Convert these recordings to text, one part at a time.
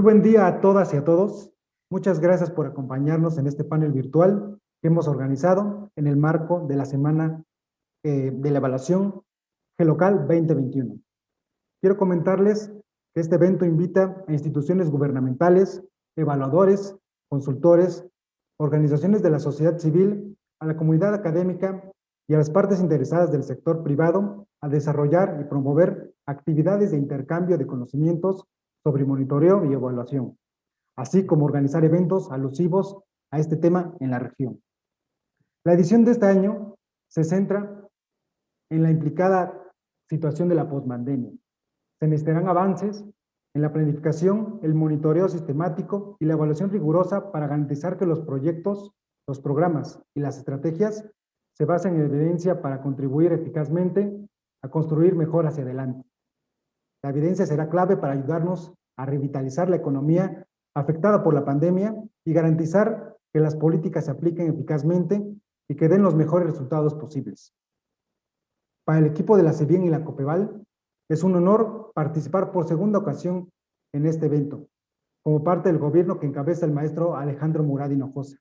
Muy buen día a todas y a todos. Muchas gracias por acompañarnos en este panel virtual que hemos organizado en el marco de la Semana de la Evaluación GELocal 2021. Quiero comentarles que este evento invita a instituciones gubernamentales, evaluadores, consultores, organizaciones de la sociedad civil, a la comunidad académica y a las partes interesadas del sector privado a desarrollar y promover actividades de intercambio de conocimientos sobre monitoreo y evaluación, así como organizar eventos alusivos a este tema en la región. La edición de este año se centra en la implicada situación de la postpandemia. Se necesitarán avances en la planificación, el monitoreo sistemático y la evaluación rigurosa para garantizar que los proyectos, los programas y las estrategias se basen en evidencia para contribuir eficazmente a construir mejor hacia adelante. La evidencia será clave para ayudarnos a revitalizar la economía afectada por la pandemia y garantizar que las políticas se apliquen eficazmente y que den los mejores resultados posibles. Para el equipo de la CEBIEN y la COPEVAL, es un honor participar por segunda ocasión en este evento, como parte del gobierno que encabeza el maestro Alejandro Murad Hinojosa,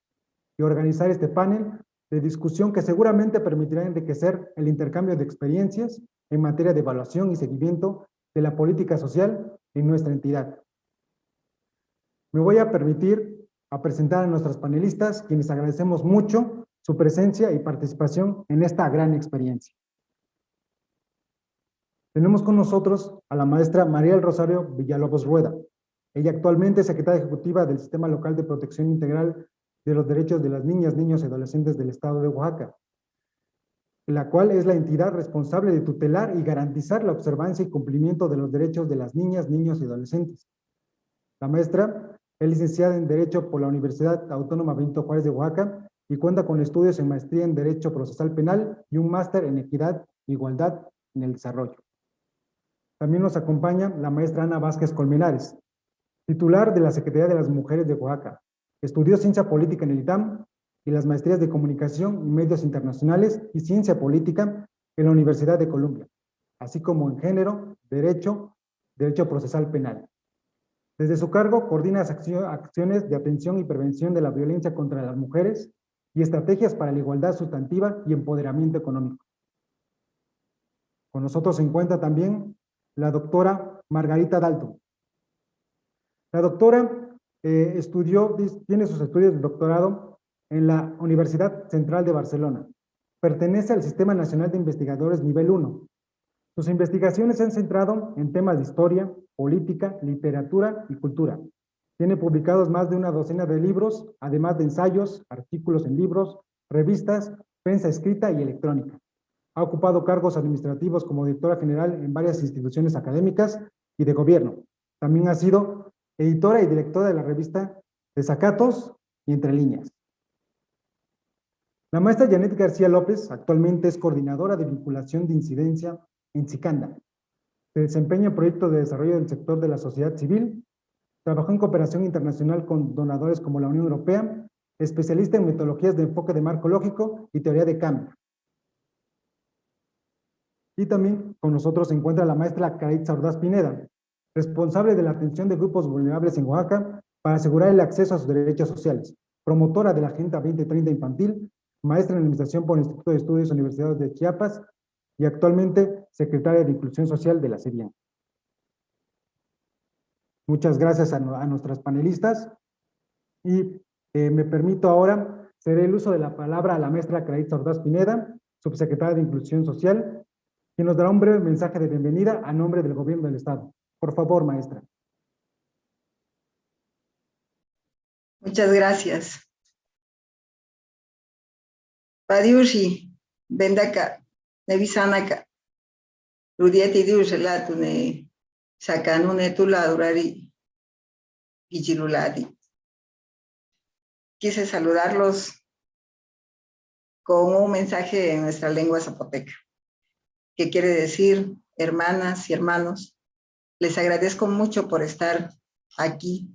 y organizar este panel de discusión que seguramente permitirá enriquecer el intercambio de experiencias en materia de evaluación y seguimiento de la política social en nuestra entidad. Me voy a permitir presentar a nuestros panelistas, quienes agradecemos mucho su presencia y participación en esta gran experiencia. Tenemos con nosotros a la maestra María del Rosario Villalobos Rueda. Ella actualmente es secretaria ejecutiva del Sistema Local de Protección Integral de los Derechos de las Niñas, Niños y Adolescentes del Estado de Oaxaca, la cual es la entidad responsable de tutelar y garantizar la observancia y cumplimiento de los derechos de las niñas, niños y adolescentes. La maestra es licenciada en Derecho por la Universidad Autónoma Benito Juárez de Oaxaca y cuenta con estudios en maestría en Derecho Procesal Penal y un máster en Equidad e Igualdad en el Desarrollo. También nos acompaña la maestra Ana Vázquez Colmenares, titular de la Secretaría de las Mujeres de Oaxaca. Estudió Ciencia Política en el ITAM y las maestrías de Comunicación y Medios Internacionales y Ciencia Política en la Universidad de Columbia, así como en Género, Derecho Procesal Penal. Desde su cargo, coordina acciones de atención y prevención de la violencia contra las mujeres y estrategias para la igualdad sustantiva y empoderamiento económico. Con nosotros se encuentra también la doctora Margarita Dalton. La doctora tiene sus estudios de doctorado en la Universidad Central de Barcelona. Pertenece al Sistema Nacional de Investigadores Nivel 1. Sus investigaciones se han centrado en temas de historia, política, literatura y cultura. Tiene publicados más de una docena de libros, además de ensayos, artículos en libros, revistas, prensa escrita y electrónica. Ha ocupado cargos administrativos como directora general en varias instituciones académicas y de gobierno. También ha sido editora y directora de la revista Desacatos y Entre Líneas. La maestra Janet García López actualmente es coordinadora de vinculación de incidencia en Cicanda. Se desempeña en proyectos de desarrollo del sector de la sociedad civil. Trabajó en cooperación internacional con donadores como la Unión Europea, especialista en metodologías de enfoque de marco lógico y teoría de cambio. Y también con nosotros se encuentra la maestra Caritza Ordaz Pineda, responsable de la atención de grupos vulnerables en Oaxaca para asegurar el acceso a sus derechos sociales, promotora de la Agenda 2030 Infantil, maestra en Administración por el Instituto de Estudios Universitarios de Chiapas y actualmente secretaria de Inclusión Social de la CEBIEN. Muchas gracias a nuestras panelistas y me permito ahora ceder el uso de la palabra a la maestra Caritza Ordaz Pineda, subsecretaria de Inclusión Social, quien nos dará un breve mensaje de bienvenida a nombre del Gobierno del Estado. Por favor, maestra. Muchas gracias. Padiushi, Bendaka, Nevisanaka, Rudieti Diushelatune, Sacanune Tuladurari, Gichiruladi. Quise saludarlos con un mensaje en nuestra lengua zapoteca, que quiere decir, hermanas y hermanos, les agradezco mucho por estar aquí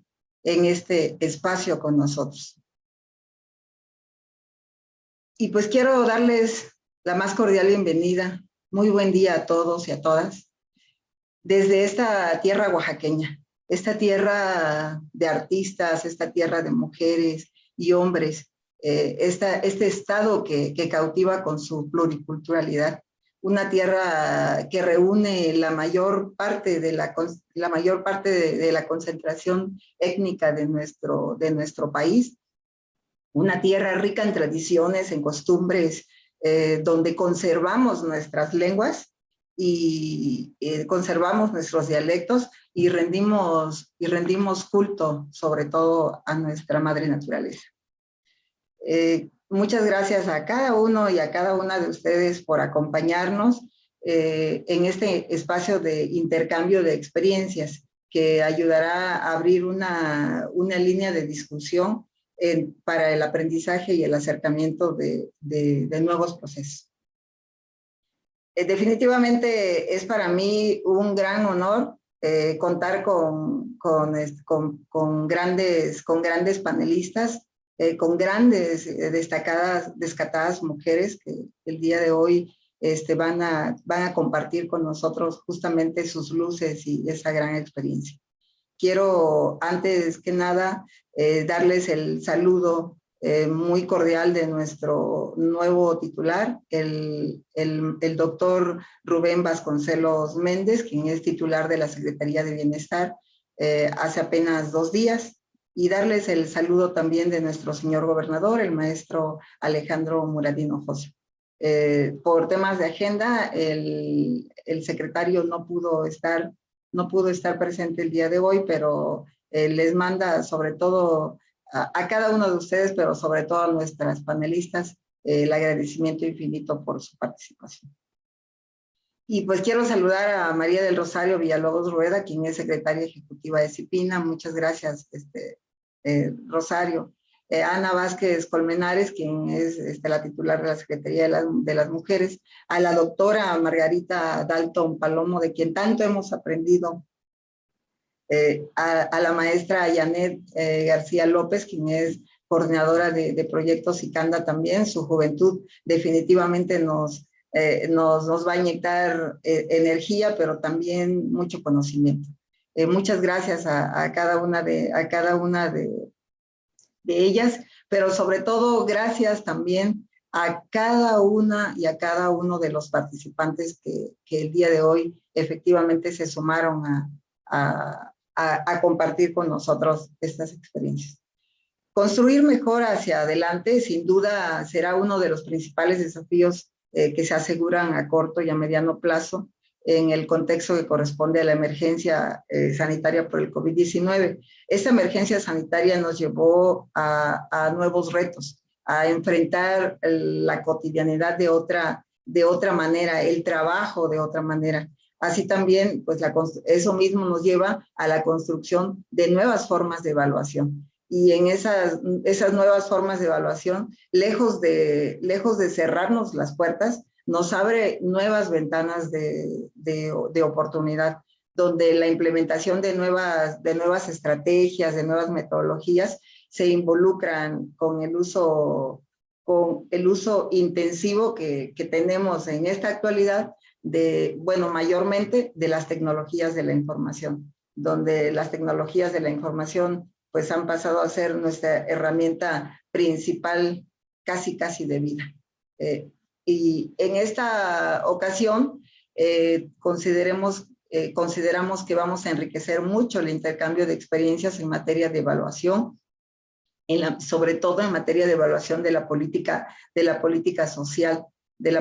en este espacio con nosotros. Y pues quiero darles la más cordial bienvenida. Muy buen día a todos y a todas desde esta tierra oaxaqueña, esta tierra de artistas, esta tierra de mujeres y hombres, este estado que cautiva con su pluriculturalidad, una tierra que reúne la mayor parte de la concentración étnica de nuestro país, una tierra rica en tradiciones, en costumbres, donde conservamos nuestras lenguas y conservamos nuestros dialectos y rendimos culto sobre todo a nuestra madre naturaleza. Muchas gracias a cada uno y a cada una de ustedes por acompañarnos en este espacio de intercambio de experiencias que ayudará a abrir una línea de discusión para el aprendizaje y el acercamiento de nuevos procesos. Definitivamente es para mí un gran honor contar con grandes panelistas, con grandes destacadas mujeres que el día de hoy van a compartir con nosotros justamente sus luces y esa gran experiencia. Quiero, antes que nada, darles el saludo muy cordial de nuestro nuevo titular, el doctor Rubén Vasconcelos Méndez, quien es titular de la Secretaría de Bienestar hace apenas 2 días, y darles el saludo también de nuestro señor gobernador, el maestro Alejandro Muradino José. Por temas de agenda, el secretario no pudo estar presente el día de hoy, pero les manda sobre todo a cada uno de ustedes, pero sobre todo a nuestras panelistas, el agradecimiento infinito por su participación. Y pues quiero saludar a María del Rosario Villalobos Rueda, quien es secretaria ejecutiva de CIPINA. Muchas gracias, Rosario. Ana Vázquez Colmenares, quien es la titular de la Secretaría de las Mujeres. A la doctora Margarita Dalton Palomo, de quien tanto hemos aprendido. A la maestra Yanet García López, quien es coordinadora de proyectos ICANDA también. Su juventud definitivamente nos va a inyectar energía, pero también mucho conocimiento. Muchas gracias a cada una de ellas, pero sobre todo gracias también a cada una y a cada uno de los participantes que el día de hoy efectivamente se sumaron a compartir con nosotros estas experiencias. Construir mejor hacia adelante, sin duda, será uno de los principales desafíos que se aseguran a corto y a mediano plazo en el contexto que corresponde a la emergencia sanitaria por el COVID-19. Esta emergencia sanitaria nos llevó a nuevos retos, a enfrentar la cotidianidad de otra manera, el trabajo de otra manera. Así también, pues eso mismo nos lleva a la construcción de nuevas formas de evaluación. Y en esas nuevas formas de evaluación, lejos de cerrarnos las puertas, nos abre nuevas ventanas de oportunidad, donde la implementación de nuevas estrategias, de nuevas metodologías, se involucran con el uso intensivo que tenemos en esta actualidad, mayormente de las tecnologías de la información, donde las tecnologías de la información pues han pasado a ser nuestra herramienta principal casi de vida. Y en esta ocasión consideramos que vamos a enriquecer mucho el intercambio de experiencias en materia de evaluación, sobre todo en materia de evaluación de la política social, de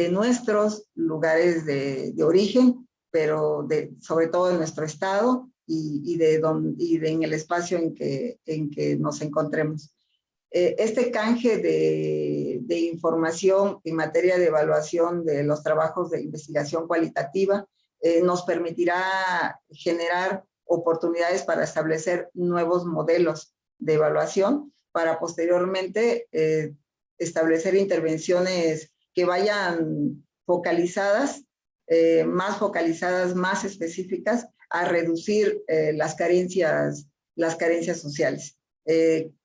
nuestros lugares de origen, pero sobre todo en nuestro estado y en el espacio en que nos encontremos. Este canje de información en materia de evaluación de los trabajos de investigación cualitativa nos permitirá generar oportunidades para establecer nuevos modelos de evaluación, para posteriormente establecer intervenciones que vayan más específicas, a reducir las carencias sociales.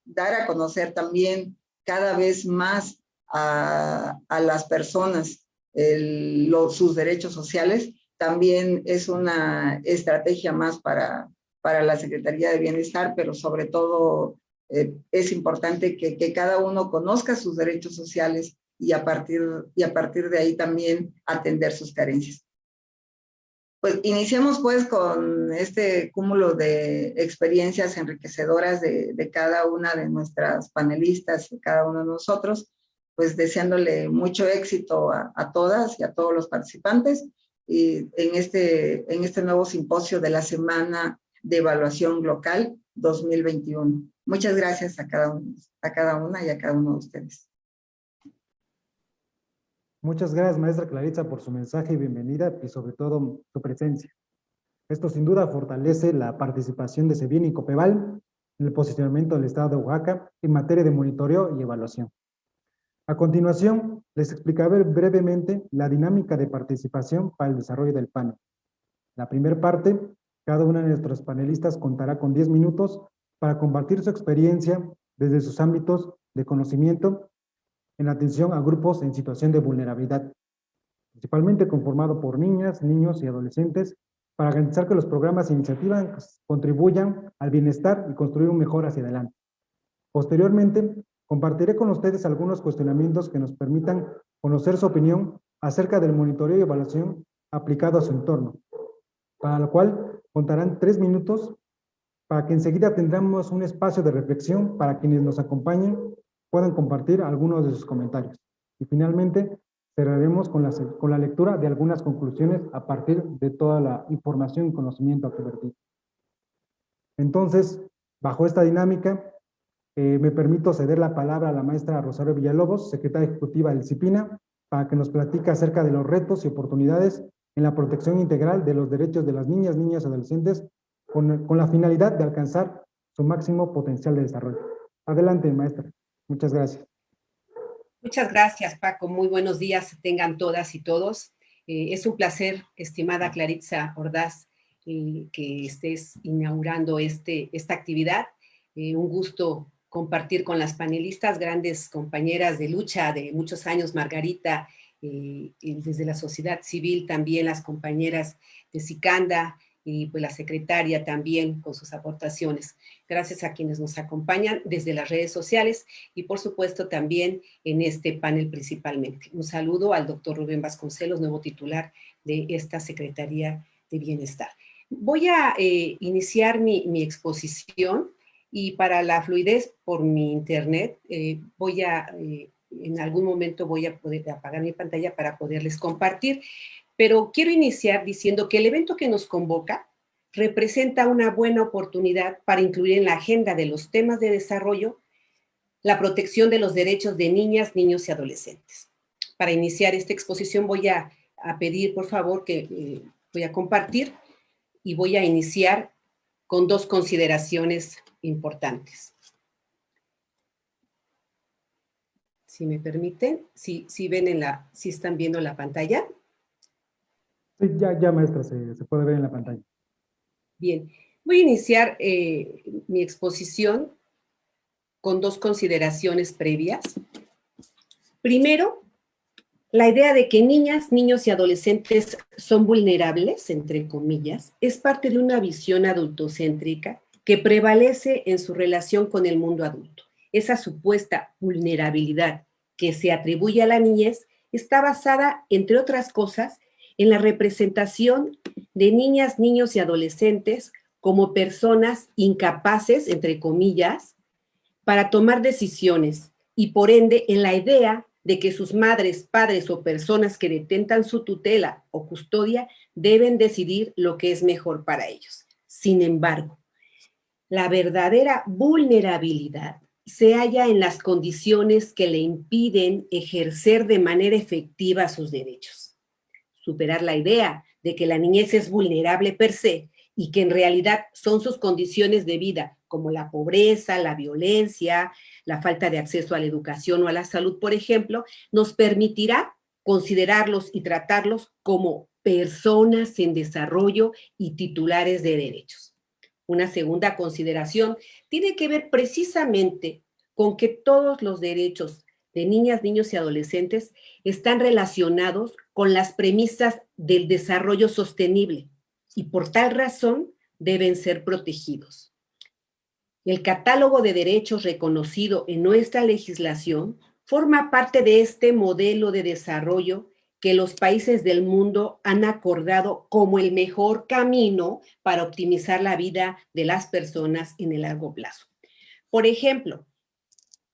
Dar a conocer también cada vez más a las personas sus derechos sociales, también es una estrategia más para la Secretaría de Bienestar, pero sobre todo es importante que cada uno conozca sus derechos sociales y a partir de ahí también atender sus carencias. Pues iniciamos pues con este cúmulo de experiencias enriquecedoras de cada una de nuestras panelistas y cada uno de nosotros, pues deseándole mucho éxito a todas y a todos los participantes y en este nuevo simposio de la Semana de Evaluación Local 2021. Muchas gracias a cada una y a cada uno de ustedes. Muchas gracias, maestra Claritza, por su mensaje y bienvenida y sobre todo su presencia. Esto sin duda fortalece la participación de SEBIN y COPEVAL en el posicionamiento del Estado de Oaxaca en materia de monitoreo y evaluación. A continuación, les explicaré brevemente la dinámica de participación para el desarrollo del panel. La primera parte, cada una de nuestros panelistas contará con 10 minutos para compartir su experiencia desde sus ámbitos de conocimiento en atención a grupos en situación de vulnerabilidad, principalmente conformado por niñas, niños y adolescentes, para garantizar que los programas e iniciativas contribuyan al bienestar y construir un mejor hacia adelante. Posteriormente, compartiré con ustedes algunos cuestionamientos que nos permitan conocer su opinión acerca del monitoreo y evaluación aplicado a su entorno, para lo cual contarán 3 minutos para que enseguida tendremos un espacio de reflexión para quienes nos acompañen puedan compartir algunos de sus comentarios. Y finalmente, cerraremos con la lectura de algunas conclusiones a partir de toda la información y conocimiento aquí vertido. Entonces, bajo esta dinámica, me permito ceder la palabra a la maestra Rosario Villalobos, secretaria ejecutiva del CIPINA, para que nos platique acerca de los retos y oportunidades en la protección integral de los derechos de las niñas, niños y adolescentes con la finalidad de alcanzar su máximo potencial de desarrollo. Adelante, maestra. Muchas gracias. Muchas gracias, Paco. Muy buenos días tengan todas y todos. Es un placer, estimada Claritza Ordaz, que estés inaugurando esta actividad. Un gusto compartir con las panelistas, grandes compañeras de lucha de muchos años, Margarita, desde la sociedad civil, también las compañeras de Sicanda, y pues la secretaria también con sus aportaciones. Gracias a quienes nos acompañan desde las redes sociales y por supuesto también en este panel principalmente. Un saludo al doctor Rubén Vasconcelos, nuevo titular de esta Secretaría de Bienestar. Voy a iniciar mi exposición y para la fluidez por mi internet en algún momento voy a poder apagar mi pantalla para poderles compartir. Pero quiero iniciar diciendo que el evento que nos convoca representa una buena oportunidad para incluir en la agenda de los temas de desarrollo la protección de los derechos de niñas, niños y adolescentes. Para iniciar esta exposición voy a pedir, por favor, que voy a compartir y voy a iniciar con 2 consideraciones importantes. Si me permiten, si están viendo la pantalla. Sí, ya maestra, se puede ver en la pantalla. Bien, voy a iniciar mi exposición con 2 consideraciones previas. Primero, la idea de que niñas, niños y adolescentes son vulnerables, entre comillas, es parte de una visión adultocéntrica que prevalece en su relación con el mundo adulto. Esa supuesta vulnerabilidad que se atribuye a la niñez está basada, entre otras cosas, en la representación de niñas, niños y adolescentes como personas incapaces, entre comillas, para tomar decisiones y por ende en la idea de que sus madres, padres o personas que detentan su tutela o custodia deben decidir lo que es mejor para ellos. Sin embargo, la verdadera vulnerabilidad se halla en las condiciones que le impiden ejercer de manera efectiva sus derechos. Superar la idea de que la niñez es vulnerable per se y que en realidad son sus condiciones de vida, como la pobreza, la violencia, la falta de acceso a la educación o a la salud, por ejemplo, nos permitirá considerarlos y tratarlos como personas en desarrollo y titulares de derechos. Una segunda consideración tiene que ver precisamente con que todos los derechos de niñas, niños y adolescentes están relacionados con las premisas del desarrollo sostenible y por tal razón deben ser protegidos. El catálogo de derechos reconocido en nuestra legislación forma parte de este modelo de desarrollo que los países del mundo han acordado como el mejor camino para optimizar la vida de las personas en el largo plazo. Por ejemplo,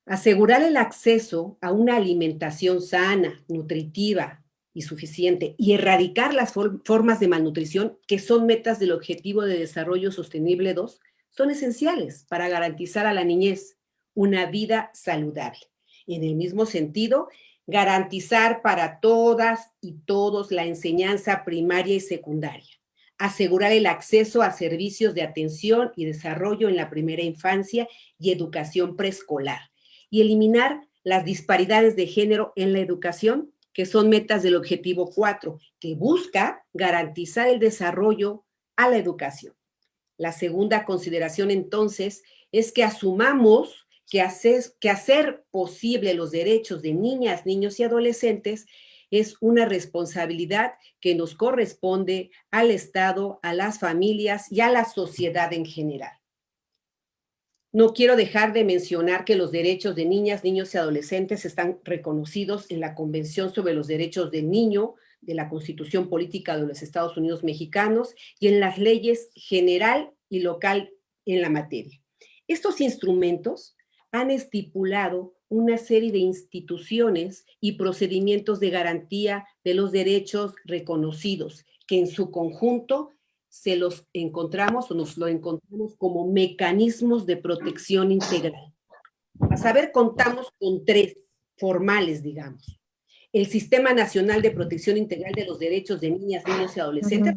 asegurar el acceso a una alimentación sana, nutritiva y suficiente y erradicar las formas de malnutrición, que son metas del Objetivo de Desarrollo Sostenible 2, son esenciales para garantizar a la niñez una vida saludable. En el mismo sentido, garantizar para todas y todos la enseñanza primaria y secundaria, asegurar el acceso a servicios de atención y desarrollo en la primera infancia y educación preescolar, y eliminar las disparidades de género en la educación, que son metas del Objetivo 4, que busca garantizar el desarrollo a la educación. La segunda consideración, entonces, es que asumamos que hacer posible los derechos de niñas, niños y adolescentes es una responsabilidad que nos corresponde al Estado, a las familias y a la sociedad en general. No quiero dejar de mencionar que los derechos de niñas, niños y adolescentes están reconocidos en la Convención sobre los Derechos del Niño de la Constitución Política de los Estados Unidos Mexicanos y en las leyes general y local en la materia. Estos instrumentos han estipulado una serie de instituciones y procedimientos de garantía de los derechos reconocidos, que en su conjunto se los encontramos o nos lo encontramos como mecanismos de protección integral. A saber, contamos con 3 formales, digamos. El Sistema Nacional de Protección Integral de los Derechos de Niñas, Niños y Adolescentes,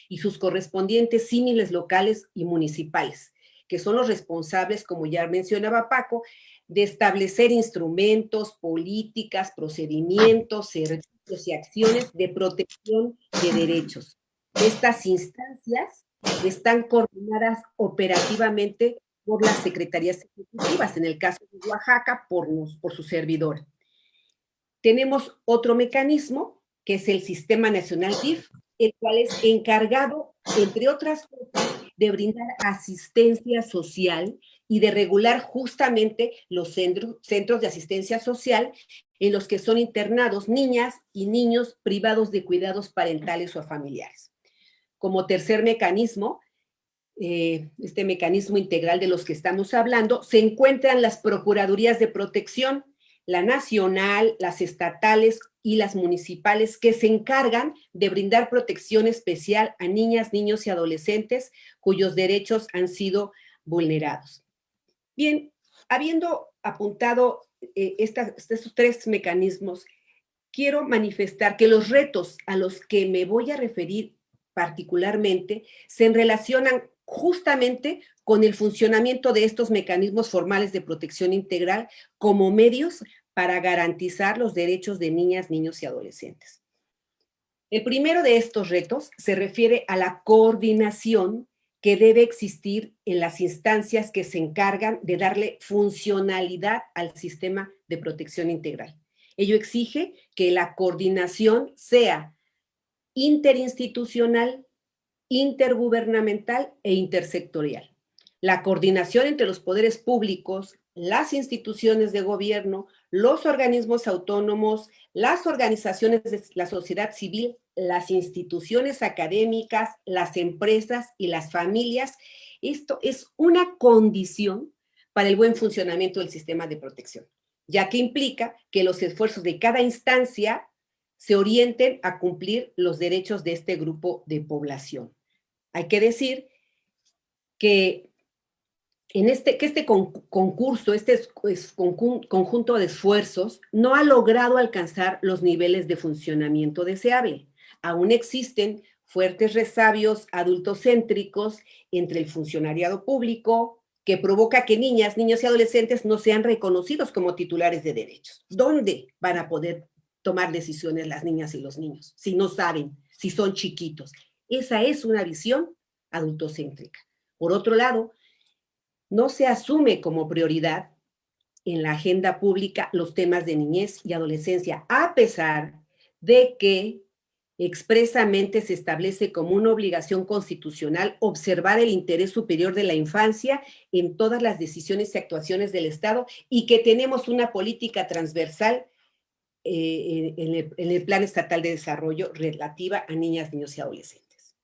y sus correspondientes símiles locales y municipales, que son los responsables, como ya mencionaba Paco, de establecer instrumentos, políticas, procedimientos, servicios y acciones de protección de derechos. Estas instancias están coordinadas operativamente por las secretarías ejecutivas, en el caso de Oaxaca, por su servidor. Tenemos otro mecanismo, que es el Sistema Nacional DIF, el cual es encargado, entre otras cosas, de brindar asistencia social y de regular justamente los centros de asistencia social en los que son internados niñas y niños privados de cuidados parentales o familiares. Como tercer mecanismo, este mecanismo integral de los que estamos hablando, se encuentran las procuradurías de protección, la nacional, las estatales y las municipales, que se encargan de brindar protección especial a niñas, niños y adolescentes cuyos derechos han sido vulnerados. Bien, habiendo apuntado estos 3 mecanismos, quiero manifestar que los retos a los que me voy a referir particularmente se relacionan justamente con el funcionamiento de estos mecanismos formales de protección integral como medios para garantizar los derechos de niñas, niños y adolescentes. El primero de estos retos se refiere a la coordinación que debe existir en las instancias que se encargan de darle funcionalidad al sistema de protección integral. Ello exige que la coordinación sea interinstitucional, intergubernamental e intersectorial. La coordinación entre los poderes públicos, las instituciones de gobierno, los organismos autónomos, las organizaciones de la sociedad civil, las instituciones académicas, las empresas y las familias. Esto es una condición para el buen funcionamiento del sistema de protección, ya que implica que los esfuerzos de cada instancia se orienten a cumplir los derechos de este grupo de población. Hay que decir que este concurso, conjunto de esfuerzos, no ha logrado alcanzar los niveles de funcionamiento deseable. Aún existen fuertes resabios adultocéntricos entre el funcionariado público, que provoca que niñas, niños y adolescentes no sean reconocidos como titulares de derechos. ¿Dónde van a poder tomar decisiones las niñas y los niños si no saben, si son chiquitos? Esa es una visión adultocéntrica. Por otro lado, no se asume como prioridad en la agenda pública los temas de niñez y adolescencia, a pesar de que expresamente se establece como una obligación constitucional observar el interés superior de la infancia en todas las decisiones y actuaciones del Estado y que tenemos una política transversal en el Plan Estatal de Desarrollo relativa a niñas, niños y adolescentes.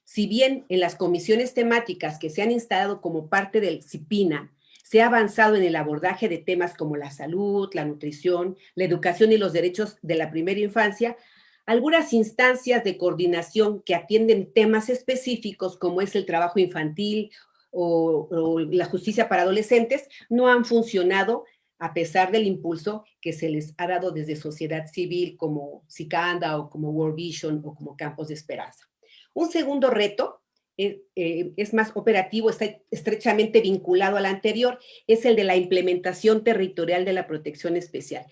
Si bien en las comisiones temáticas que se han instalado como parte del CIPINA se ha avanzado en el abordaje de temas como la salud, la nutrición, la educación y los derechos de la primera infancia, algunas instancias de coordinación que atienden temas específicos como es el trabajo infantil o la justicia para adolescentes no han funcionado a pesar del impulso que se les ha dado desde sociedad civil como Cicanda o como World Vision o como Campos de Esperanza. Un segundo reto es más operativo, está estrechamente vinculado al anterior, es el de la implementación territorial de la protección especial.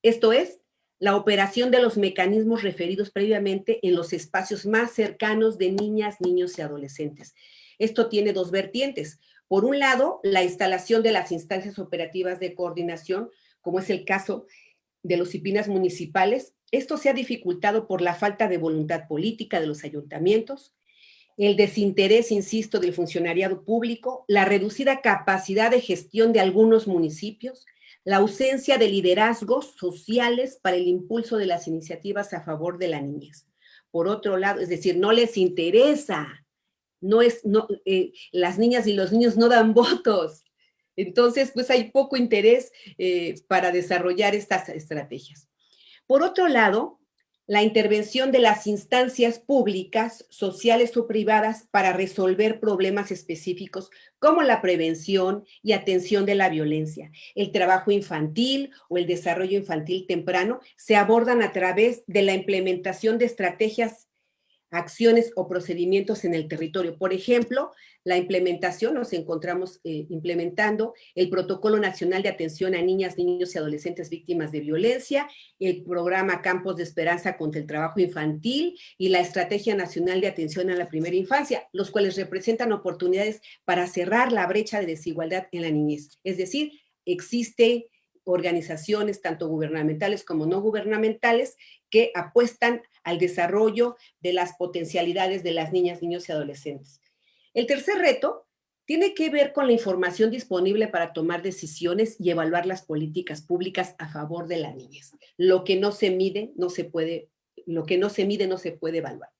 Esto es, la operación de los mecanismos referidos previamente en los espacios más cercanos de niñas, niños y adolescentes. Esto tiene dos vertientes. Por un lado, la instalación de las instancias operativas de coordinación, como es el caso de los CIPINAs municipales. Esto se ha dificultado por la falta de voluntad política de los ayuntamientos, el desinterés, insisto, del funcionariado público, la reducida capacidad de gestión de algunos municipios, la ausencia de liderazgos sociales para el impulso de las iniciativas a favor de la niñez. Por otro lado, es decir, no les interesa, las niñas y los niños no dan votos. Entonces, pues hay poco interés para desarrollar estas estrategias. Por otro lado, la intervención de las instancias públicas, sociales o privadas para resolver problemas específicos como la prevención y atención de la violencia, el trabajo infantil o el desarrollo infantil temprano, se abordan a través de la implementación de estrategias, acciones o procedimientos en el territorio. Por ejemplo, la implementación, nos encontramos implementando el Protocolo Nacional de Atención a Niñas, Niños y Adolescentes Víctimas de Violencia, el programa Campos de Esperanza contra el Trabajo Infantil y la Estrategia Nacional de Atención a la Primera Infancia, los cuales representan oportunidades para cerrar la brecha de desigualdad en la niñez. Es decir, existen organizaciones tanto gubernamentales como no gubernamentales que apuestan al desarrollo de las potencialidades de las niñas, niños y adolescentes. El tercer reto tiene que ver con la información disponible para tomar decisiones y evaluar las políticas públicas a favor de la niñez. Lo que no se mide no se puede evaluar.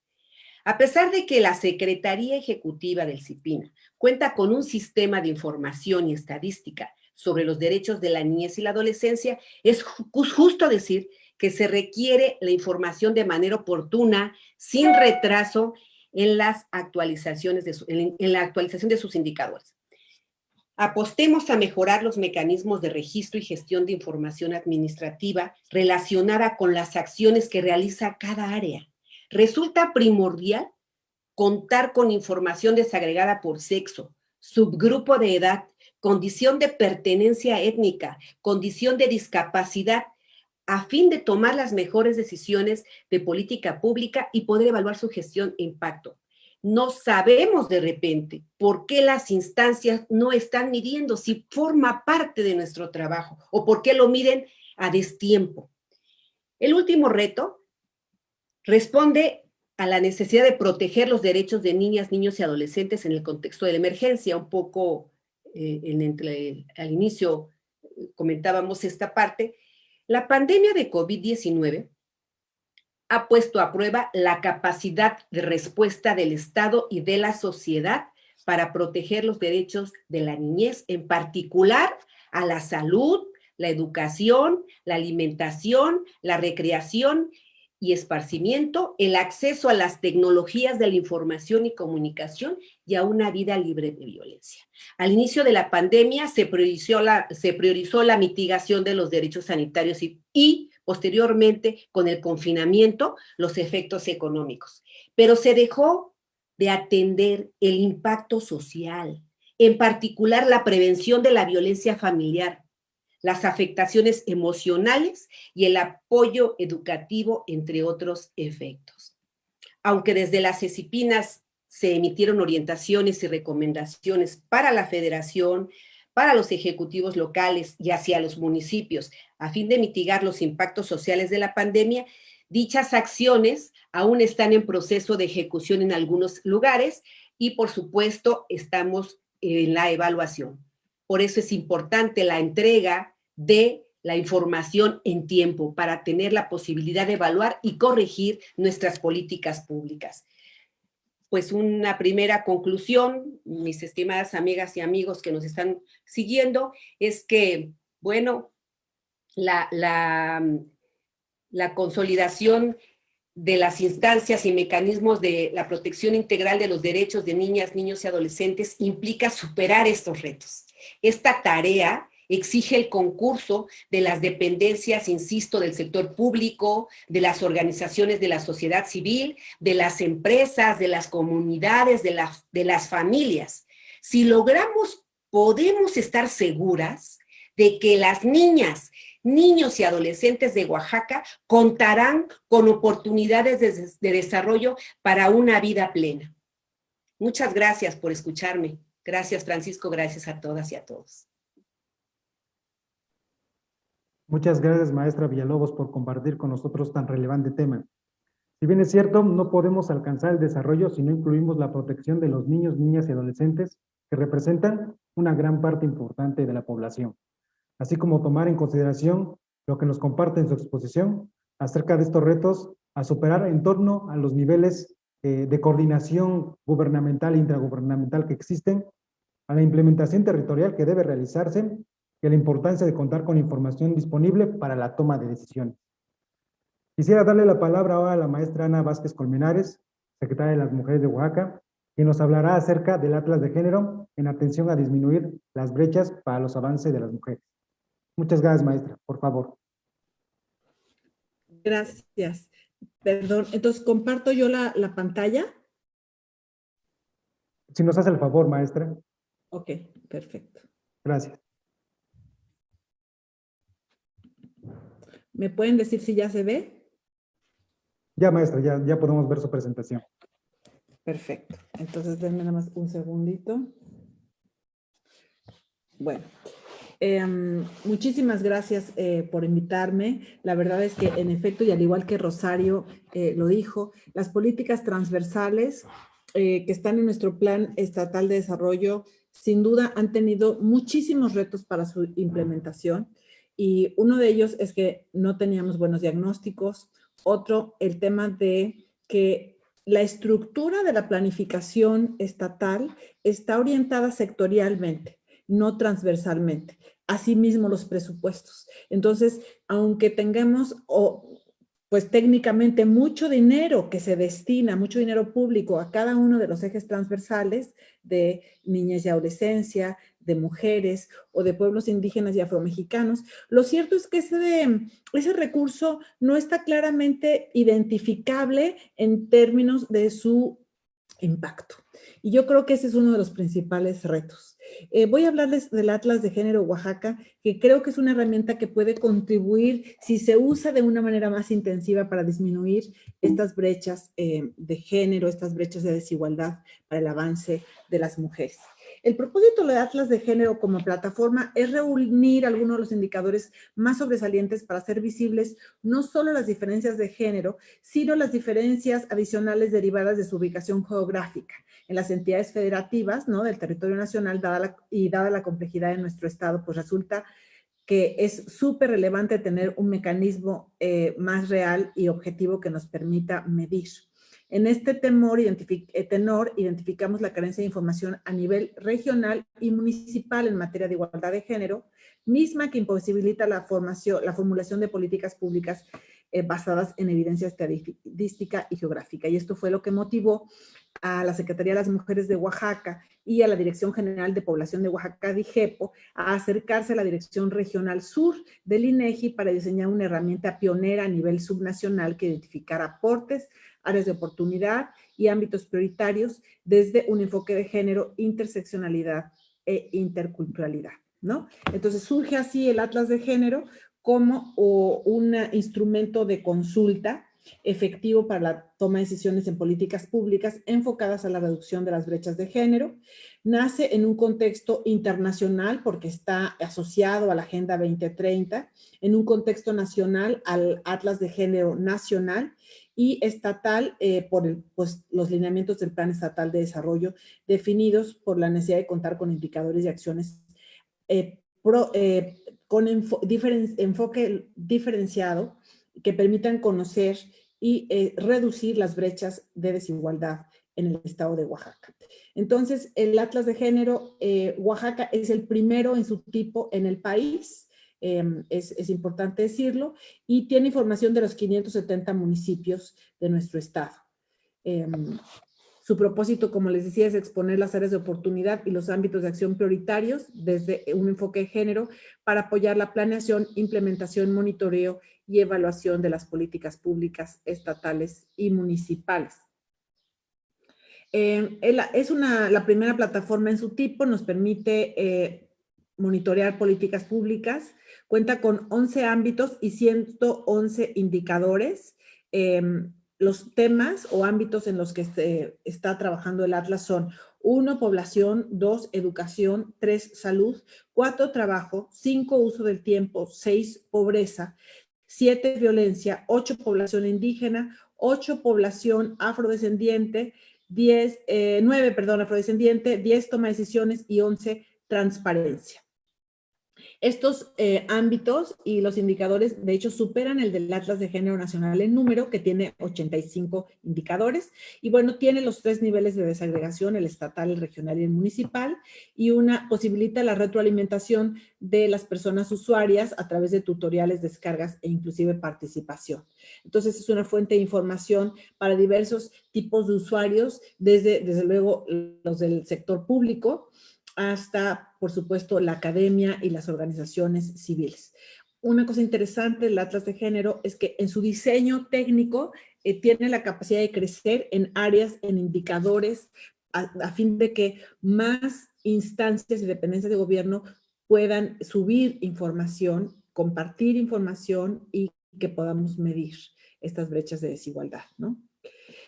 A pesar de que la Secretaría Ejecutiva del CIPINA cuenta con un sistema de información y estadística sobre los derechos de la niñez y la adolescencia, es justo decir que se requiere la información de manera oportuna, sin retraso, en la actualización de sus indicadores. Apostemos a mejorar los mecanismos de registro y gestión de información administrativa relacionada con las acciones que realiza cada área. Resulta primordial contar con información desagregada por sexo, subgrupo de edad, condición de pertenencia étnica, condición de discapacidad, a fin de tomar las mejores decisiones de política pública y poder evaluar su gestión e impacto. No sabemos de repente por qué las instancias no están midiendo, si forma parte de nuestro trabajo o por qué lo miden a destiempo. El último reto responde a la necesidad de proteger los derechos de niñas, niños y adolescentes en el contexto de la emergencia. Un poco al inicio comentábamos esta parte. La pandemia de COVID-19 ha puesto a prueba la capacidad de respuesta del Estado y de la sociedad para proteger los derechos de la niñez, en particular a la salud, la educación, la alimentación, la recreación y esparcimiento, el acceso a las tecnologías de la información y comunicación y a una vida libre de violencia. Al inicio de la pandemia se priorizó la mitigación de los derechos sanitarios y posteriormente, con el confinamiento, los efectos económicos. Pero se dejó de atender el impacto social, en particular la prevención de la violencia familiar, las afectaciones emocionales y el apoyo educativo, entre otros efectos. Aunque desde las CIPINAs se emitieron orientaciones y recomendaciones para la federación, para los ejecutivos locales y hacia los municipios, a fin de mitigar los impactos sociales de la pandemia, Dichas acciones aún están en proceso de ejecución en algunos lugares y, por supuesto, estamos en la evaluación. Por eso es importante la entrega de la información en tiempo para tener la posibilidad de evaluar y corregir nuestras políticas públicas. Pues una primera conclusión, mis estimadas amigas y amigos que nos están siguiendo, es que, bueno, la consolidación de las instancias y mecanismos de la protección integral de los derechos de niñas, niños y adolescentes implica superar estos retos. Esta tarea exige el concurso de las dependencias, insisto, del sector público, de las organizaciones de la sociedad civil, de las empresas, de las comunidades, de las familias. Si logramos, podemos estar seguras de que las niñas, niños y adolescentes de Oaxaca contarán con oportunidades de desarrollo para una vida plena. Muchas gracias por escucharme. Gracias, Francisco. Gracias a todas y a todos. Muchas gracias, maestra Villalobos, por compartir con nosotros tan relevante tema. Si bien es cierto, no podemos alcanzar el desarrollo si no incluimos la protección de los niños, niñas y adolescentes que representan una gran parte importante de la población, así como tomar en consideración lo que nos comparte en su exposición acerca de estos retos a superar en torno a los niveles de coordinación gubernamental e intragubernamental que existen, a la implementación territorial que debe realizarse y a la importancia de contar con información disponible para la toma de decisiones. Quisiera darle la palabra ahora a la maestra Ana Vázquez Colmenares, secretaria de las Mujeres de Oaxaca, quien nos hablará acerca del Atlas de Género en atención a disminuir las brechas para los avances de las mujeres. Muchas gracias, maestra. Por favor. Gracias. Perdón, entonces, ¿comparto yo la pantalla? Si nos hace el favor, maestra. Ok, perfecto. Gracias. ¿Me pueden decir si ya se ve? Ya, maestra, ya podemos ver su presentación. Perfecto. Entonces, denme nada más un segundito. Bueno, muchísimas gracias por invitarme. La verdad es que, en efecto, y al igual que Rosario lo dijo, las políticas transversales que están en nuestro Plan Estatal de Desarrollo, sin duda han tenido muchísimos retos para su implementación. Y uno de ellos es que no teníamos buenos diagnósticos. Otro, el tema de que la estructura de la planificación estatal está orientada sectorialmente, no transversalmente. Asimismo, los presupuestos. Entonces, aunque tengamos pues técnicamente mucho dinero que se destina, mucho dinero público a cada uno de los ejes transversales de niñez y adolescencia, de mujeres o de pueblos indígenas y afromexicanos, lo cierto es que ese recurso no está claramente identificable en términos de su impacto. Y yo creo que ese es uno de los principales retos. Voy a hablarles del Atlas de Género Oaxaca, que creo que es una herramienta que puede contribuir si se usa de una manera más intensiva para disminuir estas brechas de género, estas brechas de desigualdad para el avance de las mujeres. El propósito del Atlas de Género como plataforma es reunir algunos de los indicadores más sobresalientes para hacer visibles no solo las diferencias de género, sino las diferencias adicionales derivadas de su ubicación geográfica en las entidades federativas, ¿no?, del territorio nacional, dada la complejidad de nuestro estado, pues resulta que es súper relevante tener un mecanismo más real y objetivo que nos permita medir. En este tenor identificamos la carencia de información a nivel regional y municipal en materia de igualdad de género, misma que imposibilita la formulación de políticas públicas basadas en evidencia estadística y geográfica. Y esto fue lo que motivó a la Secretaría de las Mujeres de Oaxaca y a la Dirección General de Población de Oaxaca, DIGEPO, a acercarse a la Dirección Regional Sur del INEGI para diseñar una herramienta pionera a nivel subnacional que identificara aportes, áreas de oportunidad y ámbitos prioritarios desde un enfoque de género, interseccionalidad e interculturalidad, ¿no? Entonces surge así el Atlas de Género como un instrumento de consulta efectivo para la toma de decisiones en políticas públicas enfocadas a la reducción de las brechas de género. Nace en un contexto internacional porque está asociado a la Agenda 2030, en un contexto nacional al Atlas de Género Nacional y estatal por los lineamientos del Plan Estatal de Desarrollo definidos por la necesidad de contar con indicadores y acciones con enfoque diferenciado que permitan conocer y reducir las brechas de desigualdad en el estado de Oaxaca. Entonces, el Atlas de Género, Oaxaca es el primero en su tipo en el país, es importante decirlo, y tiene información de los 570 municipios de nuestro estado. Su propósito, como les decía, es exponer las áreas de oportunidad y los ámbitos de acción prioritarios desde un enfoque de género para apoyar la planeación, implementación, monitoreo y evaluación de las políticas públicas estatales y municipales. Es la primera plataforma en su tipo, nos permite monitorear políticas públicas, cuenta con 11 ámbitos y 111 indicadores. Los temas o ámbitos en los que se está trabajando el Atlas son 1, población, 2, educación, 3, salud, 4, trabajo, 5, uso del tiempo, 6, pobreza, 7, violencia, 8, población indígena, 8, población afrodescendiente, 9, perdón, afrodescendiente, 10, toma de decisiones y 11, transparencia. Estos ámbitos y los indicadores, de hecho, superan el del Atlas de Género Nacional en número, que tiene 85 indicadores. Y bueno, tiene los 3 niveles de desagregación, el estatal, el regional y el municipal, y posibilita la retroalimentación de las personas usuarias a través de tutoriales, descargas e inclusive participación. Entonces, es una fuente de información para diversos tipos de usuarios, desde luego los del sector público, hasta, por supuesto, la academia y las organizaciones civiles. Una cosa interesante del Atlas de Género es que en su diseño técnico tiene la capacidad de crecer en áreas, en indicadores, a fin de que más instancias y dependencias de gobierno puedan subir información, compartir información y que podamos medir estas brechas de desigualdad, ¿no?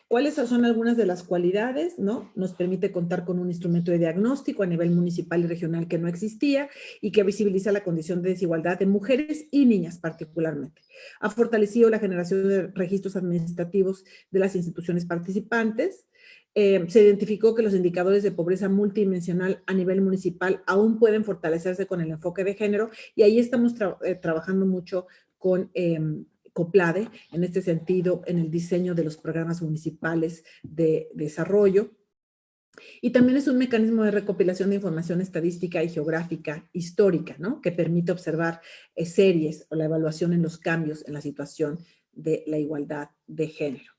¿Cuáles son algunas de las cualidades? ¿No? Nos permite contar con un instrumento de diagnóstico a nivel municipal y regional que no existía y que visibiliza la condición de desigualdad de mujeres y niñas particularmente. Ha fortalecido la generación de registros administrativos de las instituciones participantes. Se identificó que los indicadores de pobreza multidimensional a nivel municipal aún pueden fortalecerse con el enfoque de género y ahí estamos trabajando mucho con COPLADE, en este sentido, en el diseño de los programas municipales de desarrollo. Y también es un mecanismo de recopilación de información estadística y geográfica histórica, ¿no? Que permite observar series o la evaluación en los cambios en la situación de la igualdad de género.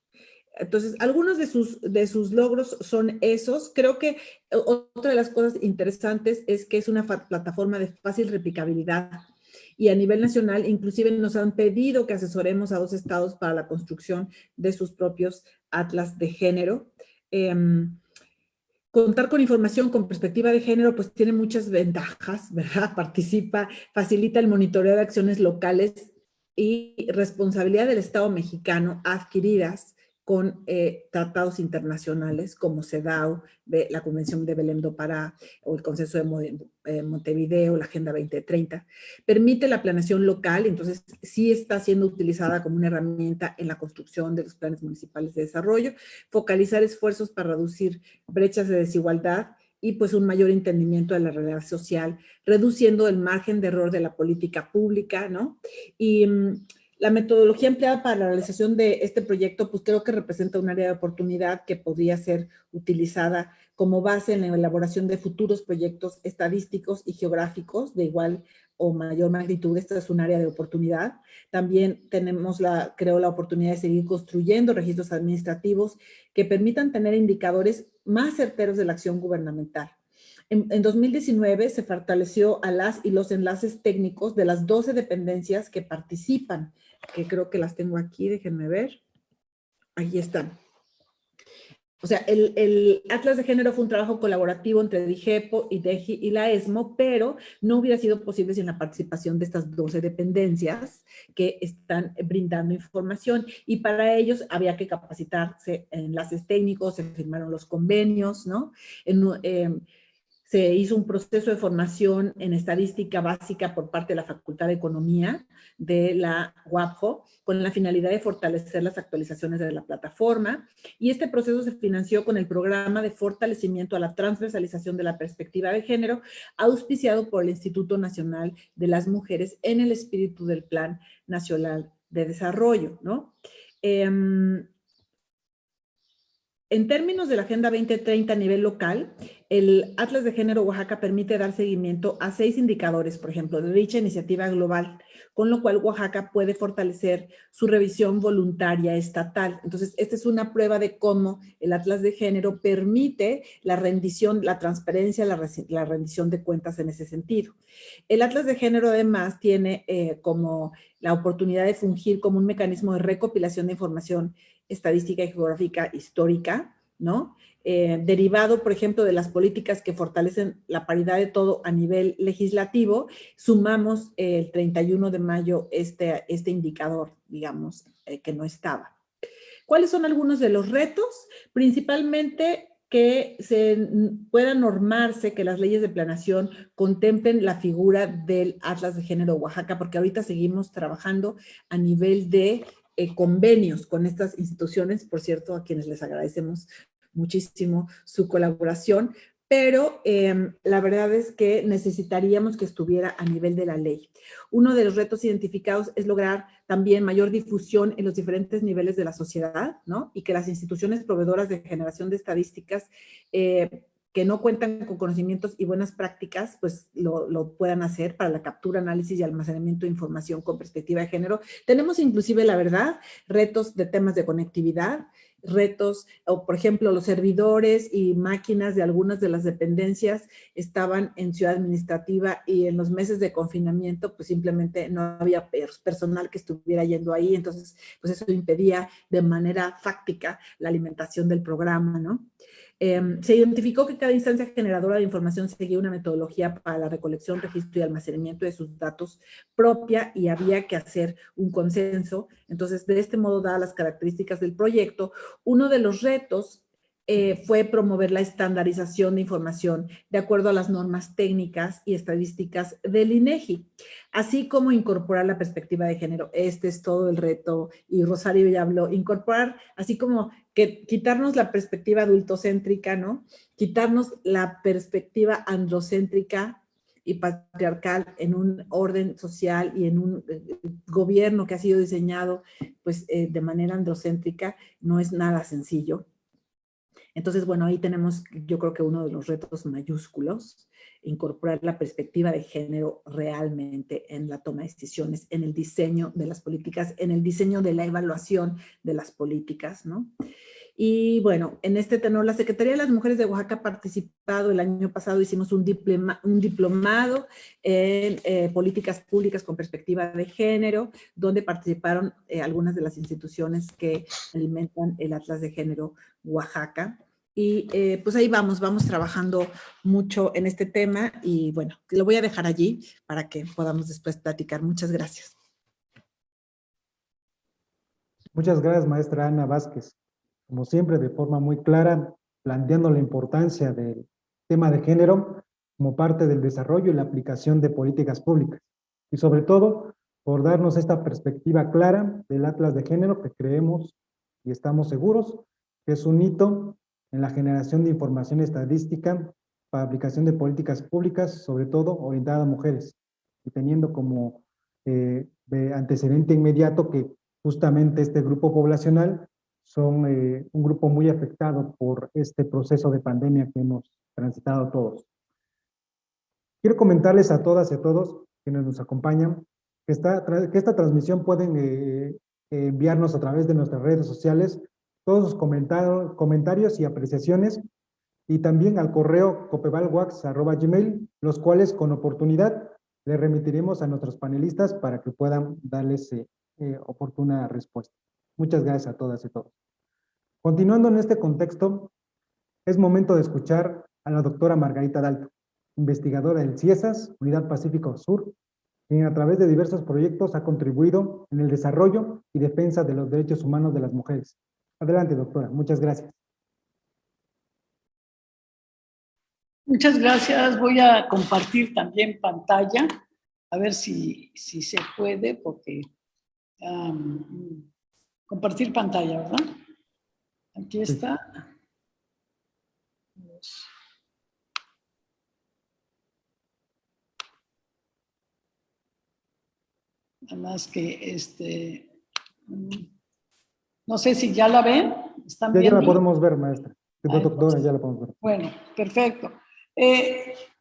Entonces, algunos de sus logros son esos. Creo que otra de las cosas interesantes es que es una plataforma de fácil replicabilidad. Y a nivel nacional, inclusive nos han pedido que asesoremos a 2 estados para la construcción de sus propios atlas de género. Contar con información con perspectiva de género, pues tiene muchas ventajas, ¿verdad? Facilita el monitoreo de acciones locales y responsabilidad del Estado mexicano adquiridas con tratados internacionales como CEDAW, la Convención de Belém do Pará o el Consenso de Montevideo, la Agenda 2030. Permite la planeación local, entonces sí está siendo utilizada como una herramienta en la construcción de los planes municipales de desarrollo, focalizar esfuerzos para reducir brechas de desigualdad y pues un mayor entendimiento de la realidad social, reduciendo el margen de error de la política pública, ¿no? Y la metodología empleada para la realización de este proyecto, pues creo que representa un área de oportunidad que podría ser utilizada como base en la elaboración de futuros proyectos estadísticos y geográficos de igual o mayor magnitud. Esta es un área de oportunidad. También tenemos, creo, la oportunidad de seguir construyendo registros administrativos que permitan tener indicadores más certeros de la acción gubernamental. En 2019 se fortaleció a las y los enlaces técnicos de las 12 dependencias que participan, que creo que las tengo aquí, déjenme ver. Ahí están. O sea, el Atlas de Género fue un trabajo colaborativo entre DIGEPO, IDEGI y la ESMO, pero no hubiera sido posible sin la participación de estas 12 dependencias que están brindando información, y para ellos había que capacitarse en enlaces técnicos, se firmaron los convenios, ¿no? Se hizo un proceso de formación en estadística básica por parte de la Facultad de Economía de la UAPJO, con la finalidad de fortalecer las actualizaciones de la plataforma, y este proceso se financió con el programa de fortalecimiento a la transversalización de la perspectiva de género, auspiciado por el Instituto Nacional de las Mujeres en el espíritu del Plan Nacional de Desarrollo, ¿no? En términos de la Agenda 2030 a nivel local, el Atlas de Género Oaxaca permite dar seguimiento a 6 indicadores, por ejemplo, de dicha iniciativa global, con lo cual Oaxaca puede fortalecer su revisión voluntaria estatal. Entonces, esta es una prueba de cómo el Atlas de Género permite la rendición, la transparencia, la rendición de cuentas en ese sentido. El Atlas de Género, además, tiene como la oportunidad de fungir como un mecanismo de recopilación de información estadística y geográfica histórica, ¿no? Derivado, por ejemplo, de las políticas que fortalecen la paridad de todo a nivel legislativo, sumamos el 31 de mayo este indicador, digamos, que no estaba. ¿Cuáles son algunos de los retos? Principalmente que se pueda normarse, que las leyes de planeación contemplen la figura del Atlas de Género Oaxaca, porque ahorita seguimos trabajando a nivel de convenios con estas instituciones, por cierto, a quienes les agradecemos muchísimo su colaboración, pero la verdad es que necesitaríamos que estuviera a nivel de la ley. Uno de los retos identificados es lograr también mayor difusión en los diferentes niveles de la sociedad, ¿no? Y que las instituciones proveedoras de generación de estadísticas que no cuentan con conocimientos y buenas prácticas, pues lo puedan hacer para la captura, análisis y almacenamiento de información con perspectiva de género. Tenemos inclusive, la verdad, retos de temas de conectividad, retos, o por ejemplo, los servidores y máquinas de algunas de las dependencias estaban en Ciudad Administrativa y en los meses de confinamiento, pues simplemente no había personal que estuviera yendo ahí, entonces, pues eso impedía de manera fáctica la alimentación del programa, ¿no? Se identificó que cada instancia generadora de información seguía una metodología para la recolección, registro y almacenamiento de sus datos propia y había que hacer un consenso. Entonces, de este modo, dadas las características del proyecto, uno de los retos fue promover la estandarización de información de acuerdo a las normas técnicas y estadísticas del INEGI, así como incorporar la perspectiva de género. Este es todo el reto, y Rosario ya habló, incorporar, así como que quitarnos la perspectiva adultocéntrica, ¿no? Quitarnos la perspectiva androcéntrica y patriarcal en un orden social y en un gobierno que ha sido diseñado pues de manera androcéntrica, no es nada sencillo. Entonces, bueno, ahí tenemos, yo creo que uno de los retos mayúsculos, incorporar la perspectiva de género realmente en la toma de decisiones, en el diseño de las políticas, en el diseño de la evaluación de las políticas, ¿no? Y bueno, en este tenor, la Secretaría de las Mujeres de Oaxaca ha participado el año pasado, hicimos un diplomado en políticas públicas con perspectiva de género, donde participaron algunas de las instituciones que alimentan el Atlas de Género Oaxaca. Y pues ahí vamos trabajando mucho en este tema y bueno, lo voy a dejar allí para que podamos después platicar. Muchas gracias. Muchas gracias, maestra Ana Vázquez. Como siempre, de forma muy clara, planteando la importancia del tema de género como parte del desarrollo y la aplicación de políticas públicas. Y sobre todo, por darnos esta perspectiva clara del Atlas de Género que creemos y estamos seguros que es un hito en la generación de información estadística para aplicación de políticas públicas, sobre todo orientada a mujeres, y teniendo como antecedente inmediato que justamente este grupo poblacional son un grupo muy afectado por este proceso de pandemia que hemos transitado todos. Quiero comentarles a todas y a todos quienes nos acompañan que esta transmisión pueden enviarnos a través de nuestras redes sociales todos sus comentarios y apreciaciones, y también al correo copevalwax@gmail, los cuales con oportunidad le remitiremos a nuestros panelistas para que puedan darles oportuna respuesta. Muchas gracias a todas y todos. Continuando en este contexto, es momento de escuchar a la doctora Margarita Dalto, investigadora del CIESAS, Unidad Pacífico Sur, quien a través de diversos proyectos ha contribuido en el desarrollo y defensa de los derechos humanos de las mujeres. Adelante, doctora. Muchas gracias. Muchas gracias. Voy a compartir también pantalla, a ver si se puede, porque compartir pantalla, ¿verdad? Aquí está. Además que no sé si ya la ven. ¿Están Ya viendo? la podemos ver, maestra. Doctora, Pues, ya la podemos ver. bueno, perfecto.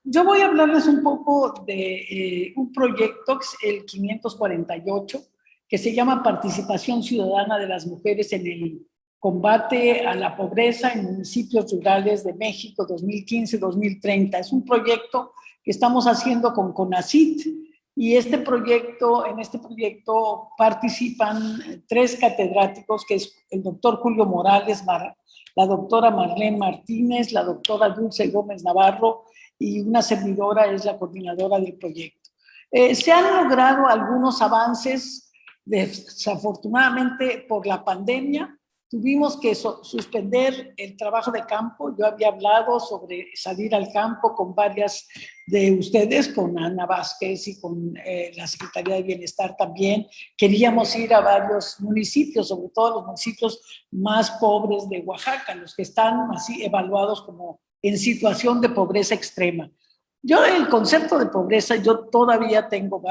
Yo voy a hablarles un poco de un proyecto, el 548, que se llama Participación Ciudadana de las Mujeres en el Combate a la Pobreza en Municipios Rurales de México 2015-2030. Es un proyecto que estamos haciendo con CONACYT, y en este proyecto participan 3 catedráticos, que es el doctor Julio Morales, la doctora Marlene Martínez, la doctora Dulce Gómez Navarro, y una servidora es la coordinadora del proyecto. Se han logrado algunos avances. Desafortunadamente, por la pandemia, tuvimos que suspender el trabajo de campo. Yo había hablado sobre salir al campo con varias de ustedes, con Ana Vázquez y con la Secretaría de Bienestar también. Queríamos ir a varios municipios, sobre todo los municipios más pobres de Oaxaca, los que están así evaluados como en situación de pobreza extrema. Yo, el concepto de pobreza, yo todavía tengo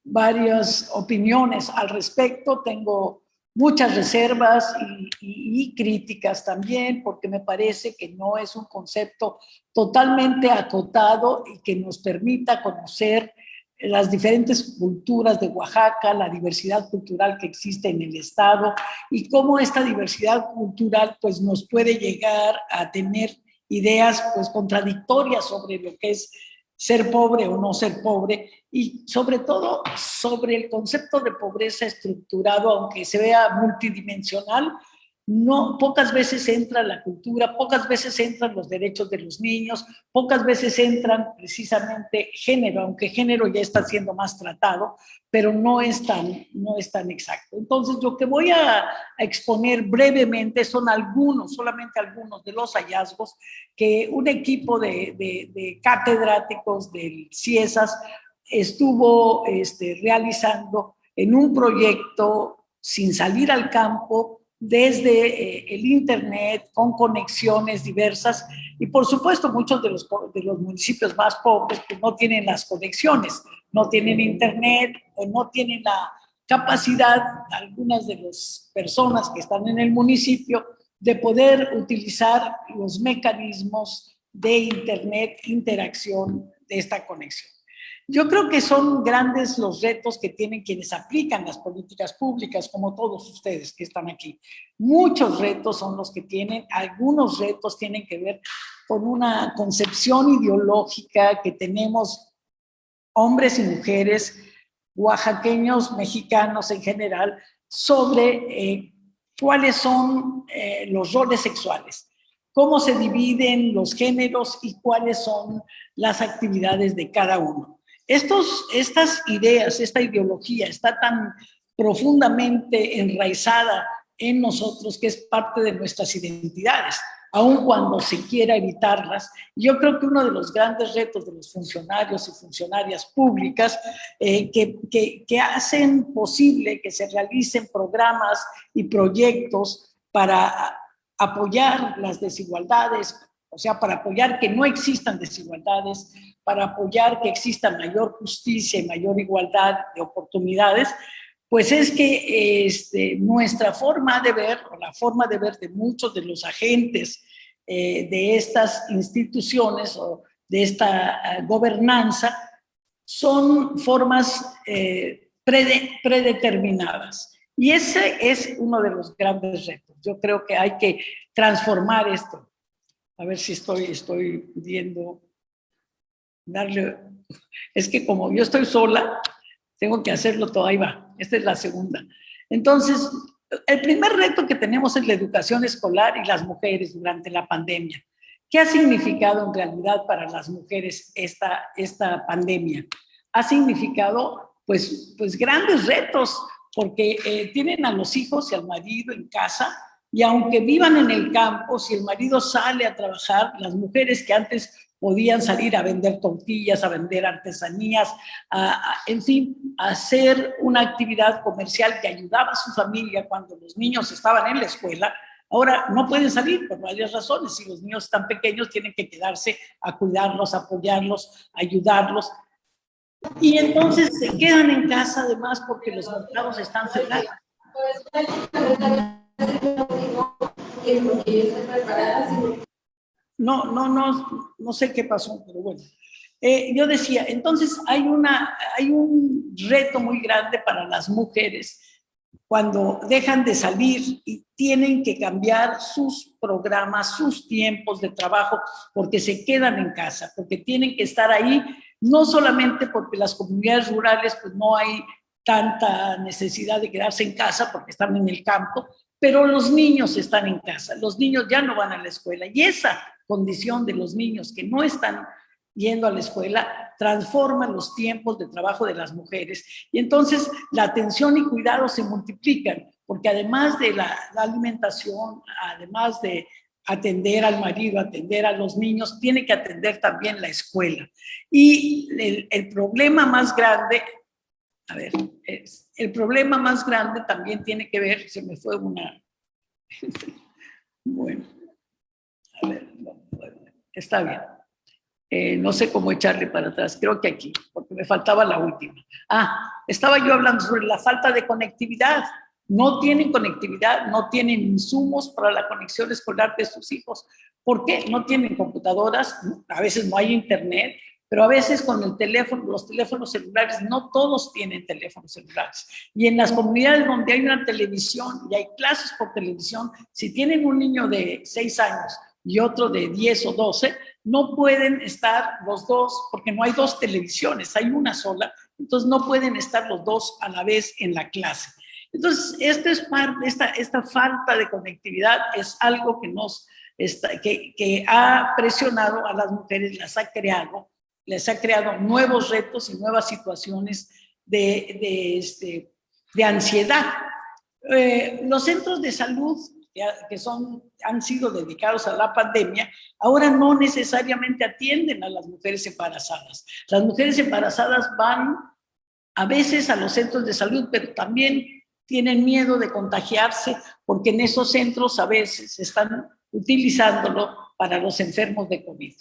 varias opiniones al respecto. Tengo muchas reservas y críticas también, porque me parece que no es un concepto totalmente acotado y que nos permita conocer las diferentes culturas de Oaxaca, la diversidad cultural que existe en el estado, y cómo esta diversidad cultural pues nos puede llegar a tener ideas pues contradictorias sobre lo que es ser pobre o no ser pobre, y sobre todo sobre el concepto de pobreza estructurado, aunque se vea multidimensional. Pocas veces entra la cultura, pocas veces entran los derechos de los niños, pocas veces entran precisamente género, aunque género ya está siendo más tratado, pero no es tan exacto. Entonces, lo que voy a exponer brevemente son solamente algunos de los hallazgos que un equipo de catedráticos del CIESAS estuvo realizando en un proyecto sin salir al campo, desde el internet, con conexiones diversas, y por supuesto muchos de los municipios más pobres pues no tienen las conexiones, no tienen internet o no tienen la capacidad, algunas de las personas que están en el municipio, de poder utilizar los mecanismos de internet, interacción de esta conexión. Yo creo que son grandes los retos que tienen quienes aplican las políticas públicas, como todos ustedes que están aquí. Muchos retos son los que tienen. Algunos retos tienen que ver con una concepción ideológica que tenemos hombres y mujeres, oaxaqueños, mexicanos en general, sobre cuáles son los roles sexuales, cómo se dividen los géneros y cuáles son las actividades de cada uno. Estas ideas, esta ideología está tan profundamente enraizada en nosotros que es parte de nuestras identidades, aun cuando se quiera evitarlas. Yo creo que uno de los grandes retos de los funcionarios y funcionarias públicas que hacen posible que se realicen programas y proyectos para apoyar las desigualdades, o sea, para apoyar que no existan desigualdades, para apoyar que exista mayor justicia y mayor igualdad de oportunidades, pues es que nuestra forma de ver, o la forma de ver de muchos de los agentes de estas instituciones o de esta gobernanza, son formas predeterminadas. Y ese es uno de los grandes retos. Yo creo que hay que transformar esto. A ver si estoy pudiendo darle. Es que como yo estoy sola, tengo que hacerlo todo. Ahí va. Esta es la segunda. Entonces, el primer reto que tenemos es la educación escolar y las mujeres durante la pandemia. ¿Qué ha significado en realidad para las mujeres esta pandemia? Ha significado pues grandes retos, porque tienen a los hijos y al marido en casa, y aunque vivan en el campo, si el marido sale a trabajar, las mujeres que antes podían salir a vender tortillas, a vender artesanías, en fin, a hacer una actividad comercial que ayudaba a su familia cuando los niños estaban en la escuela, ahora no pueden salir por varias razones. Si los niños están pequeños, tienen que quedarse a cuidarlos, apoyarlos, ayudarlos. Y entonces se quedan en casa además porque los mercados están cerrados. No sé qué pasó, pero bueno. Yo decía, entonces hay un reto muy grande para las mujeres cuando dejan de salir y tienen que cambiar sus programas, sus tiempos de trabajo, porque se quedan en casa, porque tienen que estar ahí, no solamente porque las comunidades rurales pues no hay tanta necesidad de quedarse en casa porque están en el campo, pero los niños están en casa, los niños ya no van a la escuela, y esa condición de los niños que no están yendo a la escuela transforma los tiempos de trabajo de las mujeres, y entonces la atención y cuidado se multiplican, porque además de la alimentación, además de atender al marido, atender a los niños, tiene que atender también la escuela. Y el problema más grande, el problema más grande también tiene que ver, se me fue una, bueno, a ver, está bien. No sé cómo echarle para atrás, creo que aquí, porque me faltaba la última. Estaba yo hablando sobre la falta de conectividad. No tienen conectividad, no tienen insumos para la conexión escolar de sus hijos. ¿Por qué? No tienen computadoras, a veces no hay internet, pero a veces con el teléfono, los teléfonos celulares, no todos tienen teléfonos celulares. Y en las comunidades donde hay una televisión y hay clases por televisión, si tienen un niño de 6 años y otro de 10 o 12, no pueden estar los dos, porque no hay dos televisiones, hay una sola, entonces no pueden estar los dos a la vez en la clase. Entonces, esta falta de conectividad es algo que ha presionado a las mujeres, les ha creado nuevos retos y nuevas situaciones de ansiedad. Los centros de salud que han sido dedicados a la pandemia, ahora no necesariamente atienden a las mujeres embarazadas. Las mujeres embarazadas van a veces a los centros de salud, pero también tienen miedo de contagiarse porque en esos centros a veces están utilizándolo para los enfermos de COVID.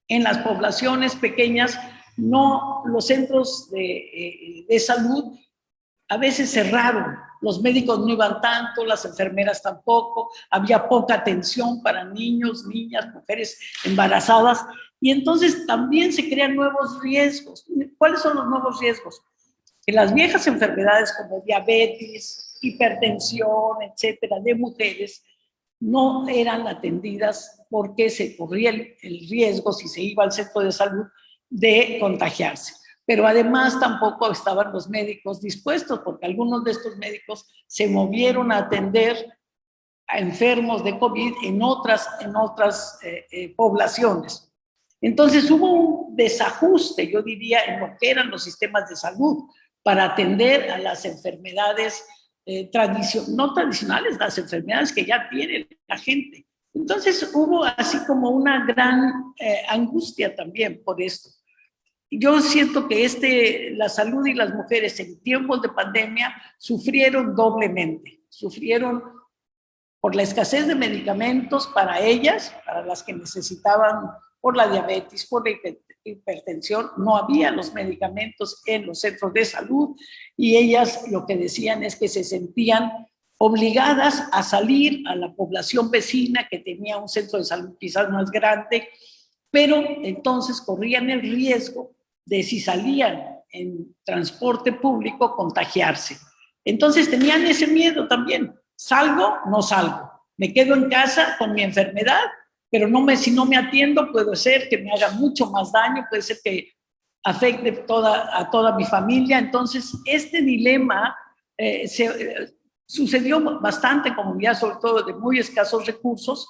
En las poblaciones pequeñas, los centros de salud a veces cerraron, los médicos no iban tanto, las enfermeras tampoco, había poca atención para niños, niñas, mujeres embarazadas, y entonces también se crean nuevos riesgos. ¿Cuáles son los nuevos riesgos? Que las viejas enfermedades como diabetes, hipertensión, etcétera, de mujeres, no eran atendidas porque se corría el riesgo, si se iba al centro de salud, de contagiarse. Pero además tampoco estaban los médicos dispuestos, porque algunos de estos médicos se movieron a atender a enfermos de COVID en otras poblaciones. Entonces hubo un desajuste, yo diría, en lo que eran los sistemas de salud para atender a las enfermedades no tradicionales, las enfermedades que ya tiene la gente. Entonces hubo así como una gran angustia también por esto. Yo siento que la salud y las mujeres en tiempos de pandemia sufrieron doblemente. Sufrieron por la escasez de medicamentos para ellas, para las que necesitaban por la diabetes, por la hipertensión, no había los medicamentos en los centros de salud y ellas lo que decían es que se sentían obligadas a salir a la población vecina que tenía un centro de salud quizás más grande, pero entonces corrían el riesgo de, si salían en transporte público, contagiarse. Entonces tenían ese miedo también. ¿Salgo? No salgo. Me quedo en casa con mi enfermedad, pero si no me atiendo, puede ser que me haga mucho más daño, puede ser que afecte a toda mi familia. Entonces, este dilema sucedió bastante comunidad, sobre todo de muy escasos recursos,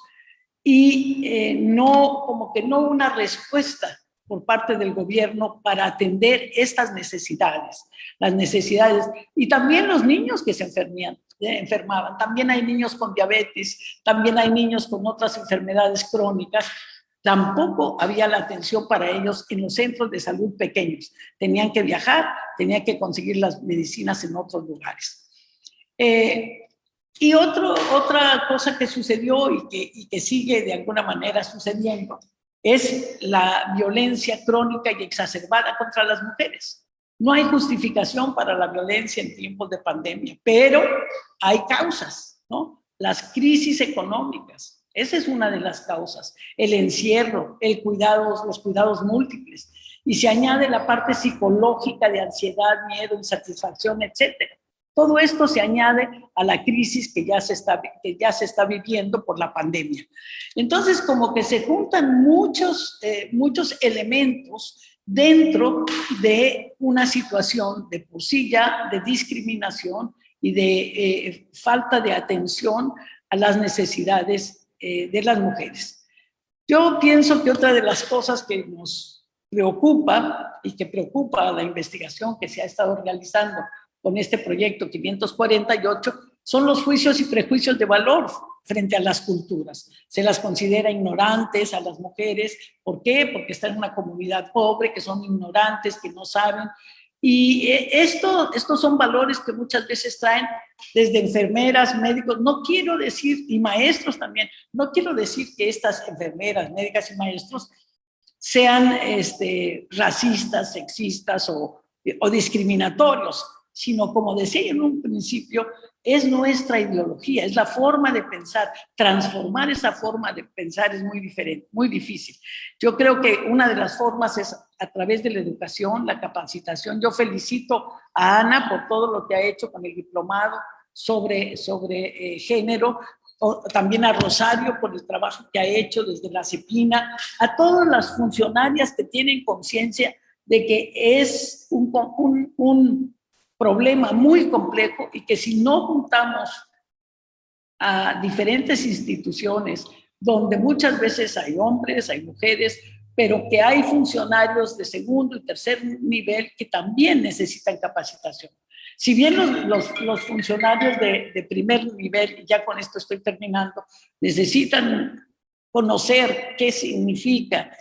y no, como que no una respuesta por parte del gobierno para atender estas necesidades, las necesidades, y también los niños que se enfermaban, también hay niños con diabetes, también hay niños con otras enfermedades crónicas, tampoco había la atención para ellos en los centros de salud pequeños, tenían que viajar, tenían que conseguir las medicinas en otros lugares. Y otra cosa que sucedió y que sigue de alguna manera sucediendo es la violencia crónica y exacerbada contra las mujeres. No hay justificación para la violencia en tiempos de pandemia, pero hay causas, ¿no? Las crisis económicas, esa es una de las causas. El encierro, los cuidados múltiples. Y se añade la parte psicológica de ansiedad, miedo, insatisfacción, etcétera. Todo esto se añade a la crisis que ya se está viviendo por la pandemia. Entonces, como que se juntan muchos elementos dentro de una situación de por sí ya de discriminación y de falta de atención a las necesidades de las mujeres. Yo pienso que otra de las cosas que nos preocupa y que preocupa a la investigación que se ha estado realizando con este proyecto 548 son los juicios y prejuicios de valor frente a las culturas. Se las considera ignorantes a las mujeres. ¿Por qué? Porque están en una comunidad pobre, que son ignorantes, que no saben. Y estos son valores que muchas veces traen desde enfermeras, médicos, no quiero decir, y maestros también, no quiero decir que estas enfermeras, médicas y maestros sean racistas, sexistas o discriminatorios, sino, como decía en un principio, es nuestra ideología, es la forma de pensar. Transformar esa forma de pensar es muy diferente, muy difícil. Yo creo que una de las formas es a través de la educación, la capacitación. Yo felicito a Ana por todo lo que ha hecho con el diplomado sobre género, también a Rosario por el trabajo que ha hecho desde la CEPINA, a todas las funcionarias que tienen conciencia de que es un problema muy complejo y que si no juntamos a diferentes instituciones donde muchas veces hay hombres, hay mujeres, pero que hay funcionarios de segundo y tercer nivel que también necesitan capacitación. Si bien los funcionarios de primer nivel, y ya con esto estoy terminando, necesitan conocer qué significa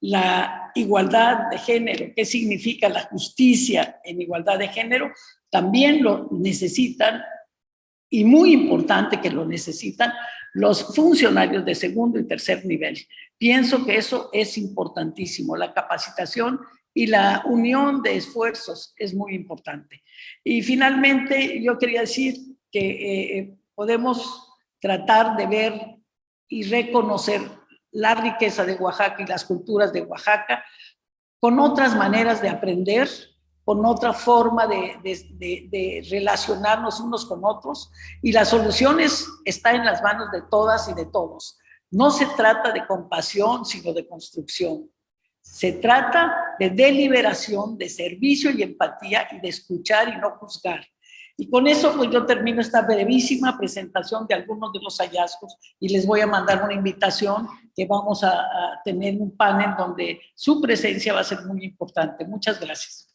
la igualdad de género, qué significa la justicia en igualdad de género, también lo necesitan, y muy importante que lo necesitan, los funcionarios de segundo y tercer nivel. Pienso que eso es importantísimo, la capacitación y la unión de esfuerzos es muy importante. Y finalmente yo quería decir que podemos tratar de ver y reconocer la riqueza de Oaxaca y las culturas de Oaxaca con otras maneras de aprender, con otra forma de relacionarnos unos con otros, y las soluciones están en las manos de todas y de todos. No se trata de compasión, sino de construcción. Se trata de deliberación, de servicio y empatía, y de escuchar y no juzgar. Y con eso pues yo termino esta brevísima presentación de algunos de los hallazgos y les voy a mandar una invitación que vamos a tener un panel donde su presencia va a ser muy importante. Muchas gracias.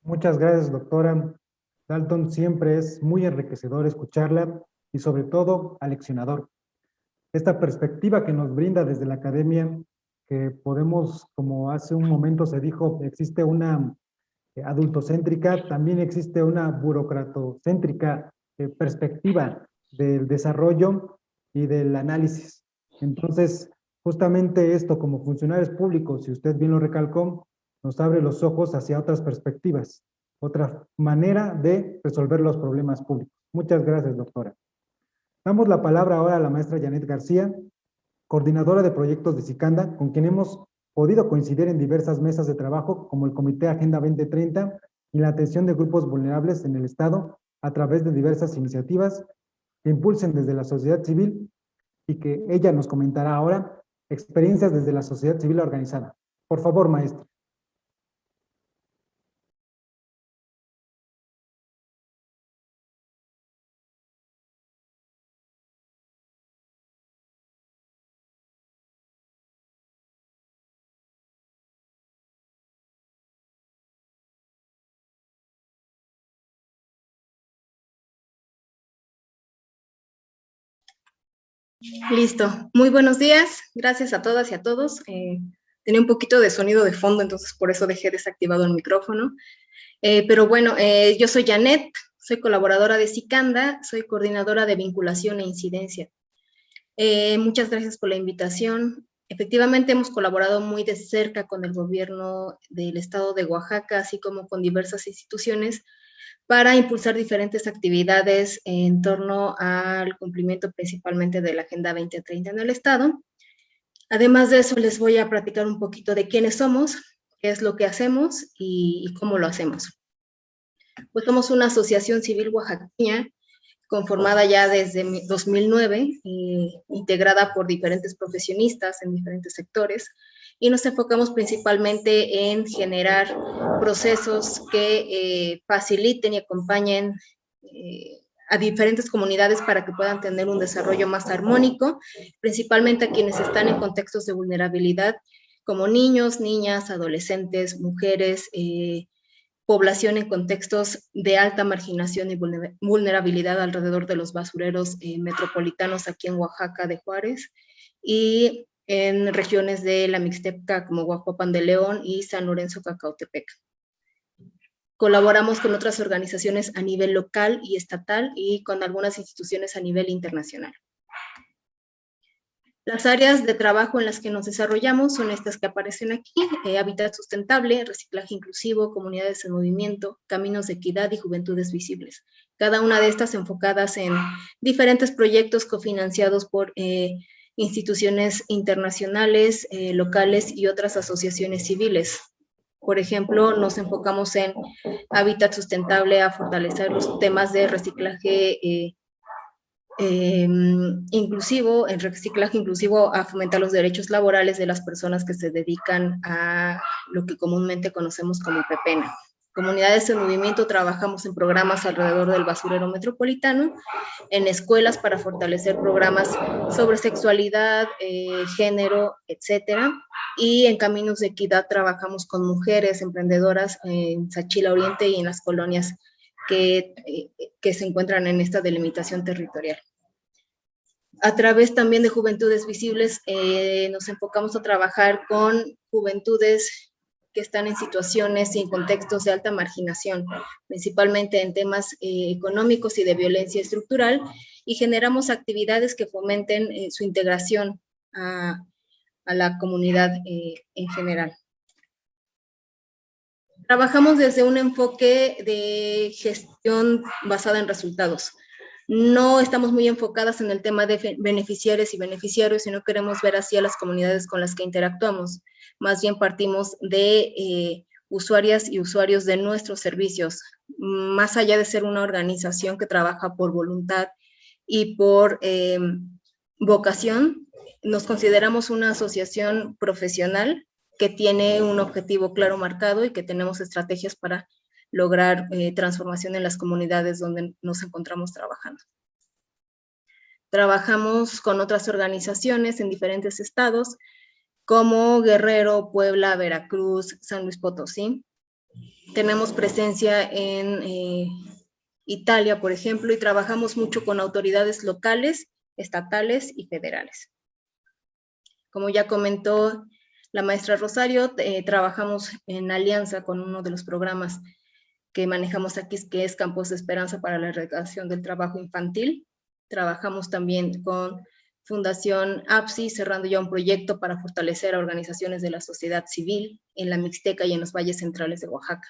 Muchas gracias, doctora Dalton. Siempre es muy enriquecedor escucharla y sobre todo aleccionador. Esta perspectiva que nos brinda desde la academia, que podemos, como hace un momento se dijo, existe una adultocéntrica, también existe una burocratocéntrica perspectiva del desarrollo y del análisis. Entonces, justamente esto como funcionarios públicos, si usted bien lo recalcó, nos abre los ojos hacia otras perspectivas, otra manera de resolver los problemas públicos. Muchas gracias, doctora. Damos la palabra ahora a la maestra Janet García, coordinadora de proyectos de SICANDA, con quien hemos podido coincidir en diversas mesas de trabajo, como el Comité Agenda 2030 y la atención de grupos vulnerables en el Estado, a través de diversas iniciativas que impulsen desde la sociedad civil, y que ella nos comentará ahora experiencias desde la sociedad civil organizada. Por favor, maestra. Listo. Muy buenos días. Gracias a todas y a todos. Tenía un poquito de sonido de fondo, entonces por eso dejé desactivado el micrófono. Pero bueno, yo soy Janet, soy colaboradora de Sicanda, soy coordinadora de vinculación e incidencia. Muchas gracias por la invitación. Efectivamente, hemos colaborado muy de cerca con el gobierno del estado de Oaxaca, así como con diversas instituciones, para impulsar diferentes actividades en torno al cumplimiento principalmente de la Agenda 2030 en el estado. Además de eso, les voy a platicar un poquito de quiénes somos, qué es lo que hacemos y cómo lo hacemos. Pues somos una asociación civil oaxaqueña conformada ya desde 2009, integrada por diferentes profesionistas en diferentes sectores, y nos enfocamos principalmente en generar procesos que faciliten y acompañen a diferentes comunidades para que puedan tener un desarrollo más armónico, principalmente a quienes están en contextos de vulnerabilidad, como niños, niñas, adolescentes, mujeres, población en contextos de alta marginación y vulnerabilidad alrededor de los basureros metropolitanos aquí en Oaxaca de Juárez y en regiones de la Mixteca como Huajuapan de León y San Lorenzo Cacautepec. Colaboramos con otras organizaciones a nivel local y estatal y con algunas instituciones a nivel internacional. Las áreas de trabajo en las que nos desarrollamos son estas que aparecen aquí: hábitat sustentable, reciclaje inclusivo, comunidades en movimiento, caminos de equidad y juventudes visibles. Cada una de estas enfocadas en diferentes proyectos cofinanciados por instituciones internacionales, locales y otras asociaciones civiles. Por ejemplo, nos enfocamos en hábitat sustentable a fortalecer los temas de reciclaje inclusivo, el reciclaje inclusivo, a fomentar los derechos laborales de las personas que se dedican a lo que comúnmente conocemos como pepena. Comunidades en movimiento, trabajamos en programas alrededor del basurero metropolitano, en escuelas para fortalecer programas sobre sexualidad, género, etcétera, y en caminos de equidad trabajamos con mujeres emprendedoras en Sachila Oriente y en las colonias que se encuentran en esta delimitación territorial. A través también de Juventudes Visibles nos enfocamos a trabajar con juventudes que están en situaciones y en contextos de alta marginación, principalmente en temas económicos y de violencia estructural, y generamos actividades que fomenten su integración a la comunidad en general. Trabajamos desde un enfoque de gestión basada en resultados. No estamos muy enfocadas en el tema de beneficiarios y beneficiarios, sino queremos ver así a las comunidades con las que interactuamos. Más bien partimos de usuarias y usuarios de nuestros servicios, más allá de ser una organización que trabaja por voluntad y por vocación. Nos consideramos una asociación profesional que tiene un objetivo claro marcado y que tenemos estrategias para lograr transformación en las comunidades donde nos encontramos trabajando. Trabajamos con otras organizaciones en diferentes estados, como Guerrero, Puebla, Veracruz, San Luis Potosí. Tenemos presencia en Italia, por ejemplo, y trabajamos mucho con autoridades locales, estatales y federales. Como ya comentó la maestra Rosario, trabajamos en alianza con uno de los programas que manejamos aquí, que es Campos de Esperanza para la Erradicación del Trabajo Infantil. Trabajamos también con Fundación APSI, cerrando ya un proyecto para fortalecer a organizaciones de la sociedad civil en la Mixteca y en los valles centrales de Oaxaca.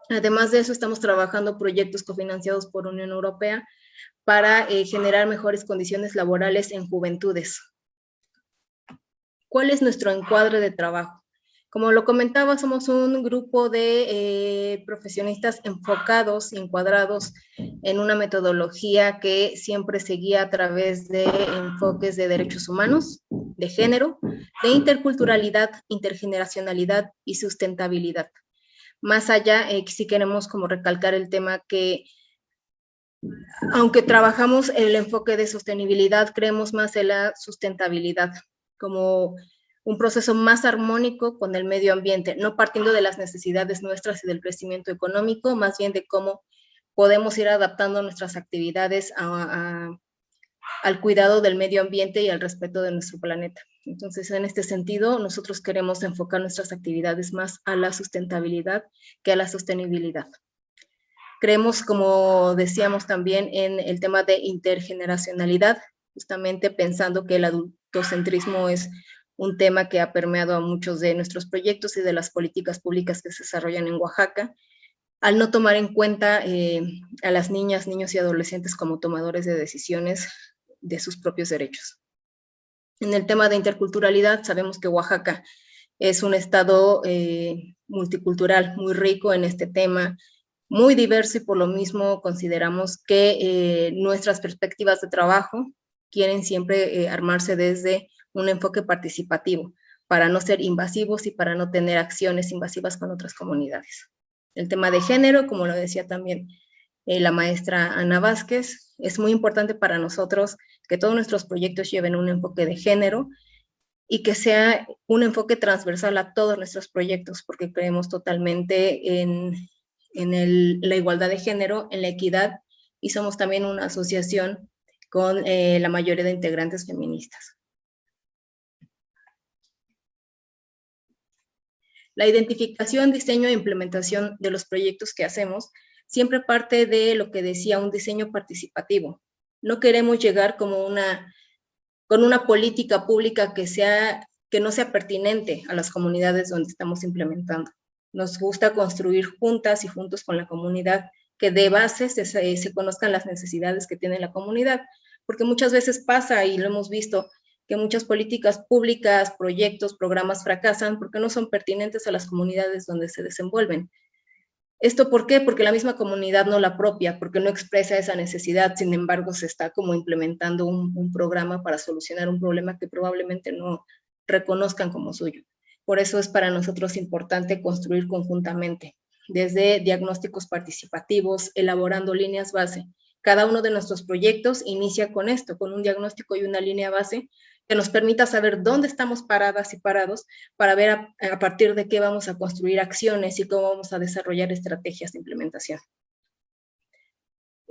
Además de eso, estamos trabajando proyectos cofinanciados por Unión Europea para generar mejores condiciones laborales en juventudes. ¿Cuál es nuestro encuadre de trabajo? Como lo comentaba, somos un grupo de profesionistas enfocados y encuadrados en una metodología que siempre se guía a través de enfoques de derechos humanos, de género, de interculturalidad, intergeneracionalidad y sustentabilidad. Más allá, sí queremos como recalcar el tema que, aunque trabajamos el enfoque de sostenibilidad, creemos más en la sustentabilidad, como un proceso más armónico con el medio ambiente, no partiendo de las necesidades nuestras y del crecimiento económico, más bien de cómo podemos ir adaptando nuestras actividades a al cuidado del medio ambiente y al respeto de nuestro planeta. Entonces, en este sentido, nosotros queremos enfocar nuestras actividades más a la sustentabilidad que a la sostenibilidad. Creemos, como decíamos también, en el tema de intergeneracionalidad, justamente pensando que el adultocentrismo es un tema que ha permeado a muchos de nuestros proyectos y de las políticas públicas que se desarrollan en Oaxaca, al no tomar en cuenta a las niñas, niños y adolescentes como tomadores de decisiones de sus propios derechos. En el tema de interculturalidad, sabemos que Oaxaca es un estado multicultural, muy rico en este tema, muy diverso, y por lo mismo consideramos que nuestras perspectivas de trabajo quieren siempre armarse desde un enfoque participativo, para no ser invasivos y para no tener acciones invasivas con otras comunidades. El tema de género, como lo decía también la maestra Ana Vázquez, es muy importante para nosotros que todos nuestros proyectos lleven un enfoque de género y que sea un enfoque transversal a todos nuestros proyectos, porque creemos totalmente en la igualdad de género, en la equidad, y somos también una asociación con la mayoría de integrantes feministas. La identificación, diseño e implementación de los proyectos que hacemos siempre parte de lo que decía, un diseño participativo. No queremos llegar como con una política pública que no sea pertinente a las comunidades donde estamos implementando. Nos gusta construir juntas y juntos con la comunidad, que de base se conozcan las necesidades que tiene la comunidad, porque muchas veces pasa, y lo hemos visto, que muchas políticas públicas, proyectos, programas fracasan porque no son pertinentes a las comunidades donde se desenvuelven. ¿Esto por qué? Porque la misma comunidad no la apropia, porque no expresa esa necesidad. Sin embargo, se está como implementando un programa para solucionar un problema que probablemente no reconozcan como suyo. Por eso es para nosotros importante construir conjuntamente, desde diagnósticos participativos, elaborando líneas base. Cada uno de nuestros proyectos inicia con esto, con un diagnóstico y una línea base que nos permita saber dónde estamos paradas y parados, para ver a partir de qué vamos a construir acciones y cómo vamos a desarrollar estrategias de implementación.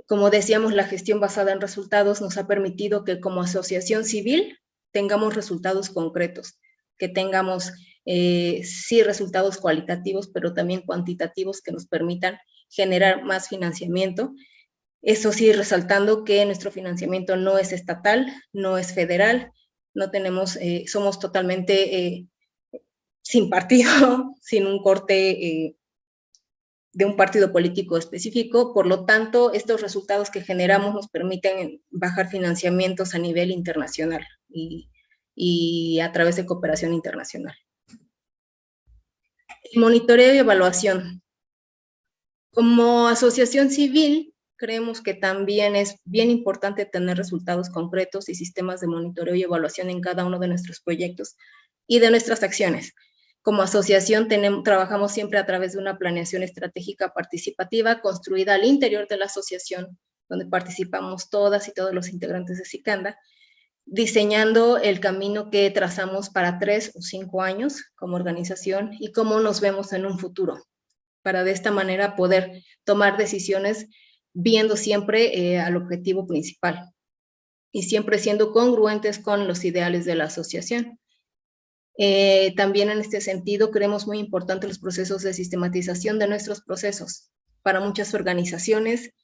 Como decíamos, la gestión basada en resultados nos ha permitido que como asociación civil tengamos resultados concretos, que tengamos sí resultados cualitativos, pero también cuantitativos que nos permitan generar más financiamiento. Eso sí, resaltando que nuestro financiamiento no es estatal, no es federal, no tenemos, somos totalmente sin partido, sin un corte de un partido político específico. Por lo tanto, estos resultados que generamos nos permiten bajar financiamientos a nivel internacional y a través de cooperación internacional. Monitoreo y evaluación. Como asociación civil, creemos que también es bien importante tener resultados concretos y sistemas de monitoreo y evaluación en cada uno de nuestros proyectos y de nuestras acciones. Como asociación trabajamos siempre a través de una planeación estratégica participativa construida al interior de la asociación, donde participamos todas y todos los integrantes de Sicanda, diseñando el camino que trazamos para 3 o 5 años como organización y cómo nos vemos en un futuro, para de esta manera poder tomar decisiones viendo siempre al objetivo principal y siempre siendo congruentes con los ideales de la asociación. También en este sentido creemos muy importante los procesos de sistematización de nuestros procesos. Para muchas organizaciones,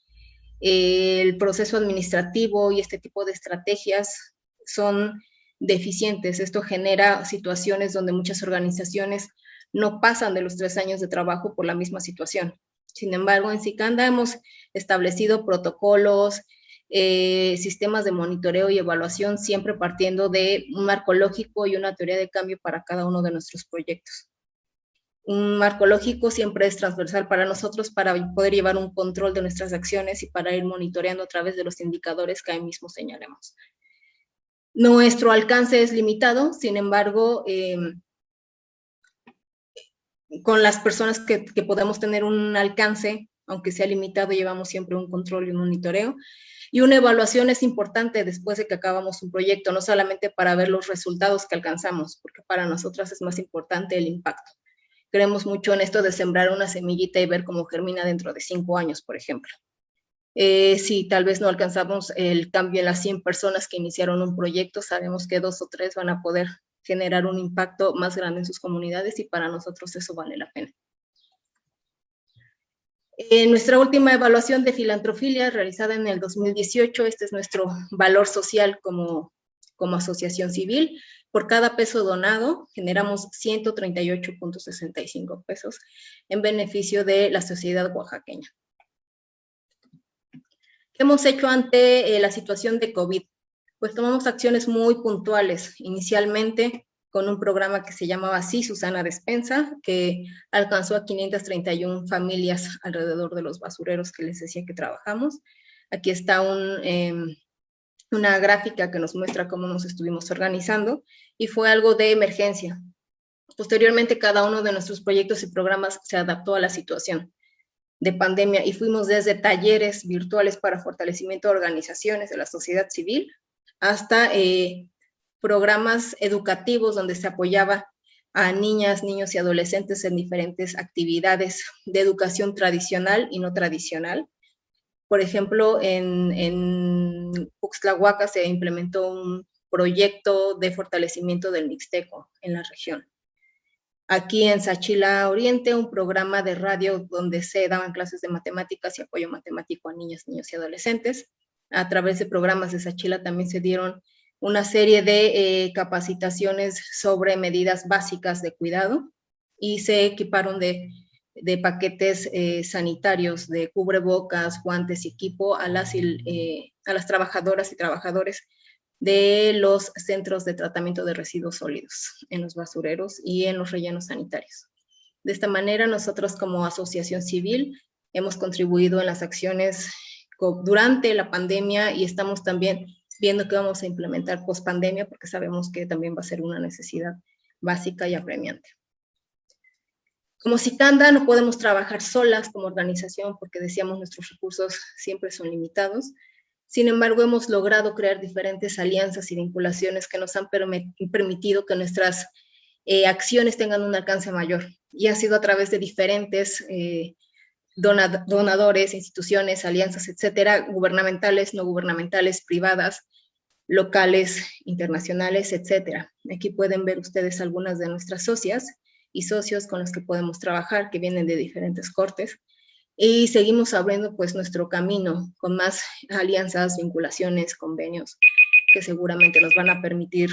el proceso administrativo y este tipo de estrategias son deficientes. Esto genera situaciones donde muchas organizaciones no pasan de los 3 años de trabajo por la misma situación. Sin embargo, en Sicanda hemos establecido protocolos, sistemas de monitoreo y evaluación, siempre partiendo de un marco lógico y una teoría de cambio para cada uno de nuestros proyectos. Un marco lógico siempre es transversal para nosotros, para poder llevar un control de nuestras acciones y para ir monitoreando a través de los indicadores que ahí mismo señalemos. Nuestro alcance es limitado, sin embargo, con las personas que podemos tener un alcance, aunque sea limitado, llevamos siempre un control y un monitoreo. Y una evaluación es importante después de que acabamos un proyecto, no solamente para ver los resultados que alcanzamos, porque para nosotras es más importante el impacto. Creemos mucho en esto de sembrar una semillita y ver cómo germina dentro de 5 años, por ejemplo. Si tal vez no alcanzamos el cambio en las 100 personas que iniciaron un proyecto, sabemos que 2 o 3 van a poder generar un impacto más grande en sus comunidades y para nosotros eso vale la pena. En nuestra última evaluación de filantrofilia realizada en el 2018, este es nuestro valor social como asociación civil. Por cada peso donado generamos 138.65 pesos en beneficio de la sociedad oaxaqueña. ¿Qué hemos hecho ante la situación de COVID? Pues tomamos acciones muy puntuales, inicialmente con un programa que se llamaba así, Susana Despensa, que alcanzó a 531 familias alrededor de los basureros que les decía que trabajamos. Aquí está una gráfica que nos muestra cómo nos estuvimos organizando, y fue algo de emergencia. Posteriormente, cada uno de nuestros proyectos y programas se adaptó a la situación de pandemia y fuimos desde talleres virtuales para fortalecimiento de organizaciones de la sociedad civil hasta programas educativos donde se apoyaba a niñas, niños y adolescentes en diferentes actividades de educación tradicional y no tradicional. Por ejemplo, en Uxtlahuaca se implementó un proyecto de fortalecimiento del mixteco en la región. Aquí en Sachila Oriente, un programa de radio donde se daban clases de matemáticas y apoyo matemático a niñas, niños y adolescentes. A través de programas de Sachila también se dieron una serie de capacitaciones sobre medidas básicas de cuidado y se equiparon de paquetes sanitarios de cubrebocas, guantes y equipo a las trabajadoras y trabajadores de los centros de tratamiento de residuos sólidos en los basureros y en los rellenos sanitarios. De esta manera, nosotros como asociación civil hemos contribuido en las acciones durante la pandemia y estamos también viendo qué vamos a implementar post pandemia porque sabemos que también va a ser una necesidad básica y apremiante. Como Citanda no podemos trabajar solas como organización porque decíamos nuestros recursos siempre son limitados. Sin embargo, hemos logrado crear diferentes alianzas y vinculaciones que nos han permitido que nuestras acciones tengan un alcance mayor. Y ha sido a través de diferentes donadores, instituciones, alianzas, etcétera, gubernamentales, no gubernamentales, privadas, locales, internacionales, etcétera. Aquí pueden ver ustedes algunas de nuestras socias y socios con los que podemos trabajar, que vienen de diferentes cortes. Y seguimos abriendo pues nuestro camino con más alianzas, vinculaciones, convenios que seguramente nos van a permitir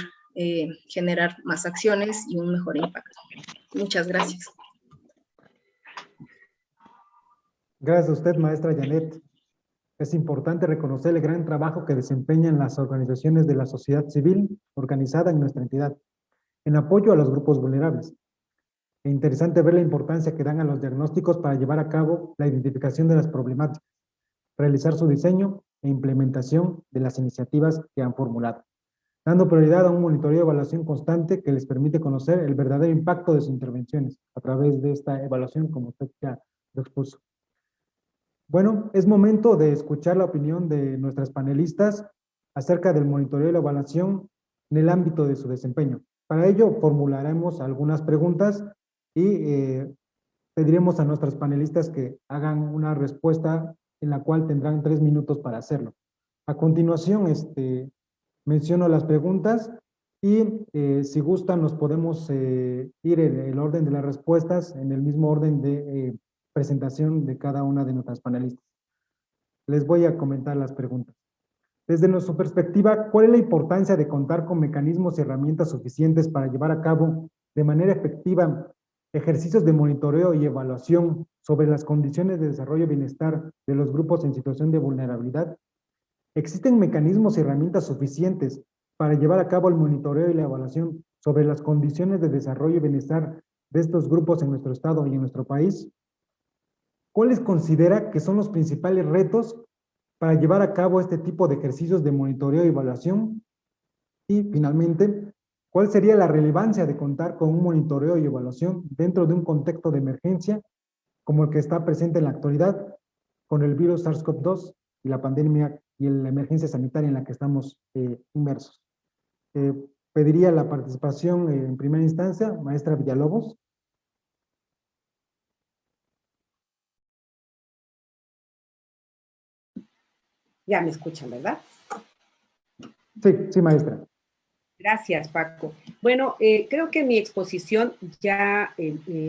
generar más acciones y un mejor impacto. Muchas gracias. Gracias a usted, maestra Janet. Es importante reconocer el gran trabajo que desempeñan las organizaciones de la sociedad civil organizada en nuestra entidad, en apoyo a los grupos vulnerables. Es interesante ver la importancia que dan a los diagnósticos para llevar a cabo la identificación de las problemáticas, realizar su diseño e implementación de las iniciativas que han formulado, dando prioridad a un monitoreo y evaluación constante que les permite conocer el verdadero impacto de sus intervenciones a través de esta evaluación, como usted ya lo expuso. Bueno, es momento de escuchar la opinión de nuestras panelistas acerca del monitoreo y la evaluación en el ámbito de su desempeño. Para ello, formularemos algunas preguntas y pediremos a nuestras panelistas que hagan una respuesta en la cual tendrán 3 minutos para hacerlo. A continuación, menciono las preguntas y si gustan nos podemos ir en el orden de las respuestas, en el mismo orden de presentación de cada una de nuestras panelistas. Les voy a comentar las preguntas. Desde su perspectiva, ¿cuál es la importancia de contar con mecanismos y herramientas suficientes para llevar a cabo de manera efectiva ejercicios de monitoreo y evaluación sobre las condiciones de desarrollo y bienestar de los grupos en situación de vulnerabilidad? ¿Existen mecanismos y herramientas suficientes para llevar a cabo el monitoreo y la evaluación sobre las condiciones de desarrollo y bienestar de estos grupos en nuestro estado y en nuestro país? ¿Cuáles considera que son los principales retos para llevar a cabo este tipo de ejercicios de monitoreo y evaluación? Y finalmente, ¿cuál sería la relevancia de contar con un monitoreo y evaluación dentro de un contexto de emergencia como el que está presente en la actualidad con el virus SARS-CoV-2 y la pandemia y la emergencia sanitaria en la que estamos inmersos? Pediría la participación en primera instancia, maestra Villalobos. Ya me escuchan, ¿verdad? Sí, sí, maestra. Gracias, Paco. Bueno, creo que en mi exposición ya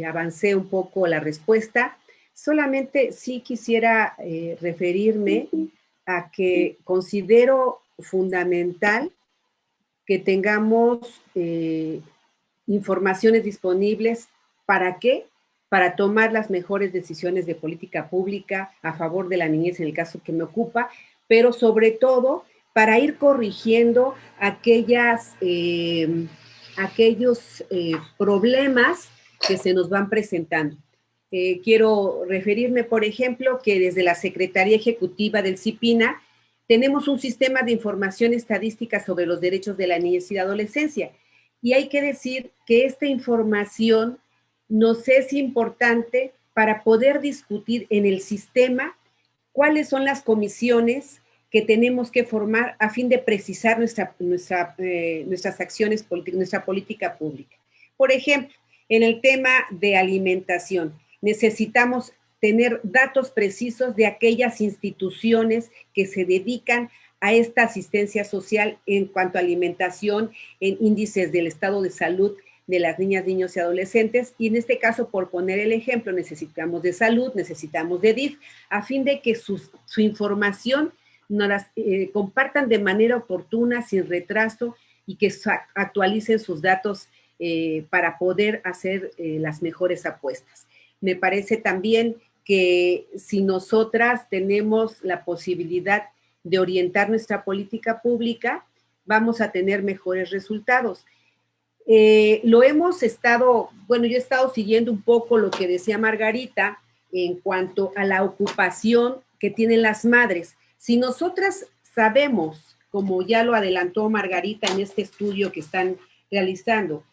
avancé un poco la respuesta. Solamente sí quisiera referirme a que considero fundamental que tengamos informaciones disponibles. ¿Para qué? Para tomar las mejores decisiones de política pública a favor de la niñez en el caso que me ocupa, pero sobre todo para ir corrigiendo aquellos problemas que se nos van presentando. Quiero referirme, por ejemplo, que desde la Secretaría Ejecutiva del CIPINA tenemos un sistema de información estadística sobre los derechos de la niñez y la adolescencia. Y hay que decir que esta información nos es importante para poder discutir en el sistema cuáles son las comisiones que tenemos que formar a fin de precisar nuestras acciones políticas, nuestra política pública. Por ejemplo, en el tema de alimentación, necesitamos tener datos precisos de aquellas instituciones que se dedican a esta asistencia social en cuanto a alimentación, en índices del estado de salud de las niñas, niños y adolescentes, y en este caso, por poner el ejemplo, necesitamos de salud, necesitamos de DIF, a fin de que su información nos las compartan de manera oportuna, sin retraso, y que actualicen sus datos para poder hacer las mejores apuestas. Me parece también que si nosotras tenemos la posibilidad de orientar nuestra política pública, vamos a tener mejores resultados. Lo hemos estado, bueno, yo he estado siguiendo un poco lo que decía Margarita en cuanto a la ocupación que tienen las madres. Si nosotras sabemos, como ya lo adelantó Margarita en este estudio que están realizando,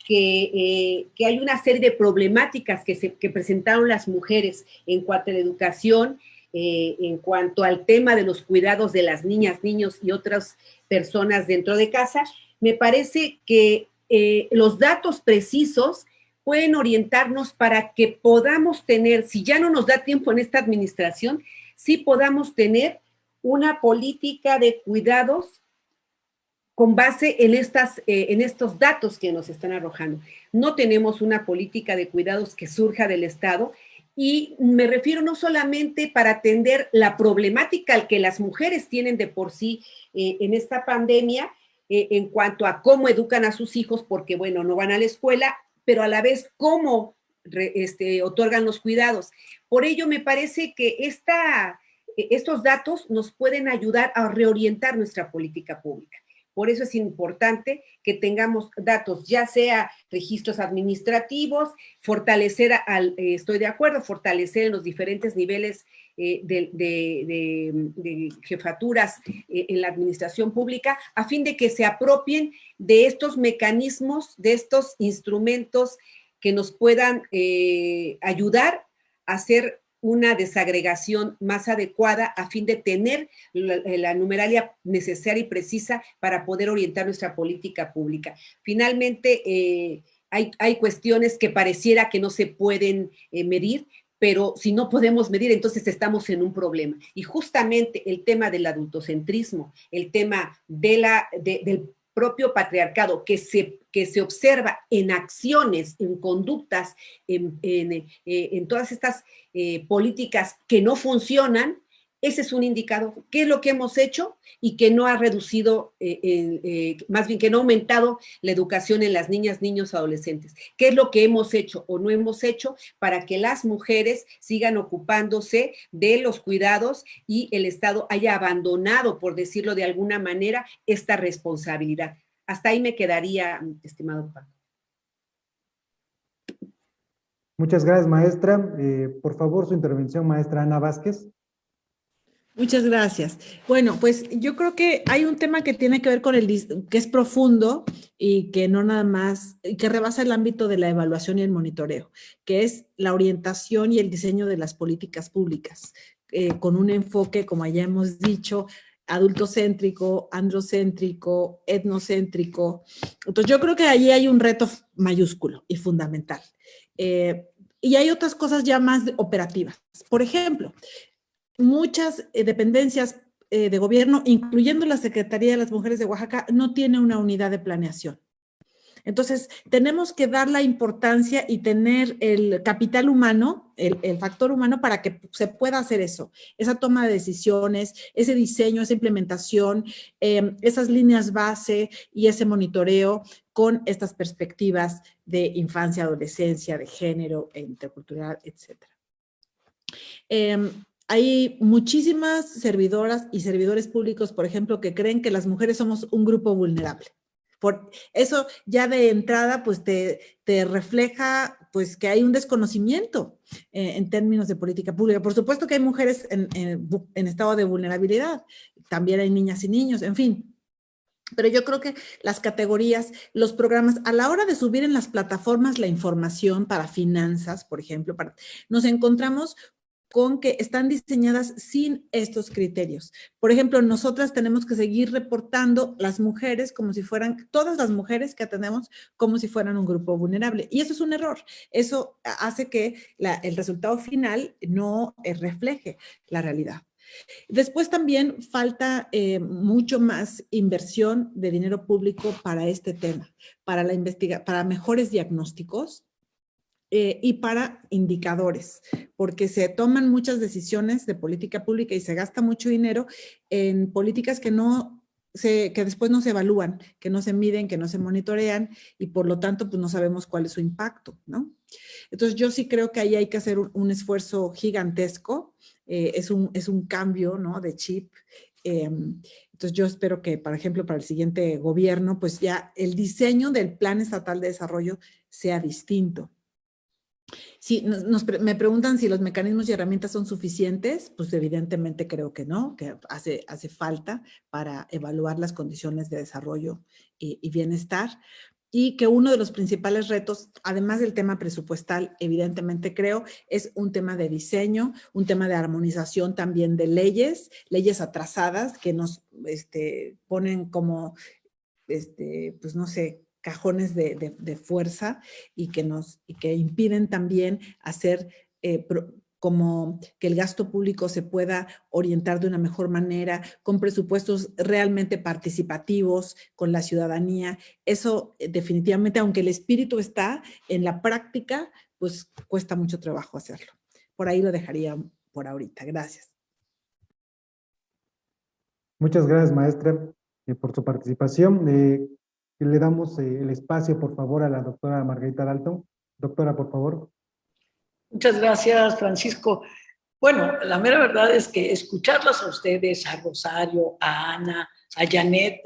que hay una serie de problemáticas que presentaron las mujeres en cuanto a la educación, en cuanto al tema de los cuidados de las niñas, niños y otras personas dentro de casa, me parece que los datos precisos pueden orientarnos para que podamos tener, si ya no nos da tiempo en esta administración, sí podamos tener una política de cuidados con base en estos datos que nos están arrojando. No tenemos una política de cuidados que surja del Estado, y me refiero no solamente para atender la problemática que las mujeres tienen de por sí en esta pandemia, en cuanto a cómo educan a sus hijos, porque bueno, no van a la escuela, pero a la vez cómo otorgan los cuidados. Por ello me parece que estos datos nos pueden ayudar a reorientar nuestra política pública. Por eso es importante que tengamos datos, ya sea registros administrativos, fortalecer, estoy de acuerdo, fortalecer en los diferentes niveles de jefaturas en la administración pública, a fin de que se apropien de estos mecanismos, de estos instrumentos que nos puedan ayudar a hacer una desagregación más adecuada a fin de tener la numeralia necesaria y precisa para poder orientar nuestra política pública. Finalmente, hay cuestiones que pareciera que no se pueden medir, pero si no podemos medir, entonces estamos en un problema. Y justamente el tema del adultocentrismo, el tema del propio patriarcado que se observa en acciones, en conductas, en todas estas políticas que no funcionan, ese es un indicador. ¿Qué es lo que hemos hecho? Y que no ha reducido, más bien que no ha aumentado la educación en las niñas, niños, adolescentes. ¿Qué es lo que hemos hecho o no hemos hecho para que las mujeres sigan ocupándose de los cuidados y el Estado haya abandonado, por decirlo de alguna manera, esta responsabilidad? Hasta ahí me quedaría, estimado Paco. Muchas gracias, maestra. Por favor, su intervención, maestra Ana Vázquez. Muchas gracias. Bueno, pues yo creo que hay un tema que tiene que ver con que es profundo y que no nada más, que rebasa el ámbito de la evaluación y el monitoreo, que es la orientación y el diseño de las políticas públicas, con un enfoque, como ya hemos dicho, adultocéntrico, androcéntrico, etnocéntrico. Entonces yo creo que allí hay un reto mayúsculo y fundamental. Y hay otras cosas ya más operativas. Por ejemplo, muchas dependencias de gobierno, incluyendo la Secretaría de las Mujeres de Oaxaca, no tiene una unidad de planeación. Entonces, tenemos que dar la importancia y tener el capital humano, el factor humano para que se pueda hacer eso, esa toma de decisiones, ese diseño, esa implementación, esas líneas base y ese monitoreo con estas perspectivas de infancia, adolescencia, de género, intercultural, etc. Hay muchísimas servidoras y servidores públicos, por ejemplo, que creen que las mujeres somos un grupo vulnerable. Por eso ya de entrada pues te refleja pues que hay un desconocimiento en términos de política pública. Por supuesto que hay mujeres en estado de vulnerabilidad, también hay niñas y niños, en fin. Pero yo creo que las categorías, los programas, a la hora de subir en las plataformas la información para finanzas, por ejemplo, nos encontramos con que están diseñadas sin estos criterios. Por ejemplo, nosotras tenemos que seguir reportando las mujeres como si fueran, todas las mujeres que atendemos como si fueran un grupo vulnerable. Y eso es un error. Eso hace que el resultado final no refleje la realidad. Después también falta mucho más inversión de dinero público para este tema, para mejores diagnósticos, y para indicadores, porque se toman muchas decisiones de política pública y se gasta mucho dinero en políticas que después no se evalúan, que no se miden, que no se monitorean y por lo tanto pues no sabemos cuál es su impacto, ¿no? Entonces yo sí creo que ahí hay que hacer un esfuerzo gigantesco, es un cambio, ¿no?, de chip. Entonces yo espero que, por ejemplo, para el siguiente gobierno, pues ya el diseño del Plan Estatal de Desarrollo sea distinto. Sí, me preguntan si los mecanismos y herramientas son suficientes, pues evidentemente creo que no, que hace falta para evaluar las condiciones de desarrollo y bienestar, y que uno de los principales retos, además del tema presupuestal, evidentemente creo, es un tema de diseño, un tema de armonización también de leyes atrasadas que nos ponen como, pues no sé, cajones de fuerza y que impiden también hacer como que el gasto público se pueda orientar de una mejor manera, con presupuestos realmente participativos, con la ciudadanía. Eso definitivamente, aunque el espíritu está en la práctica, pues cuesta mucho trabajo hacerlo. Por ahí lo dejaría por ahorita. Gracias. Muchas gracias, maestra, por su participación. Le damos el espacio, por favor, a la doctora Margarita Dalton. Doctora, por favor. Muchas gracias, Francisco. Bueno, la mera verdad es que escucharlas a ustedes, a Rosario, a Ana, a Janet,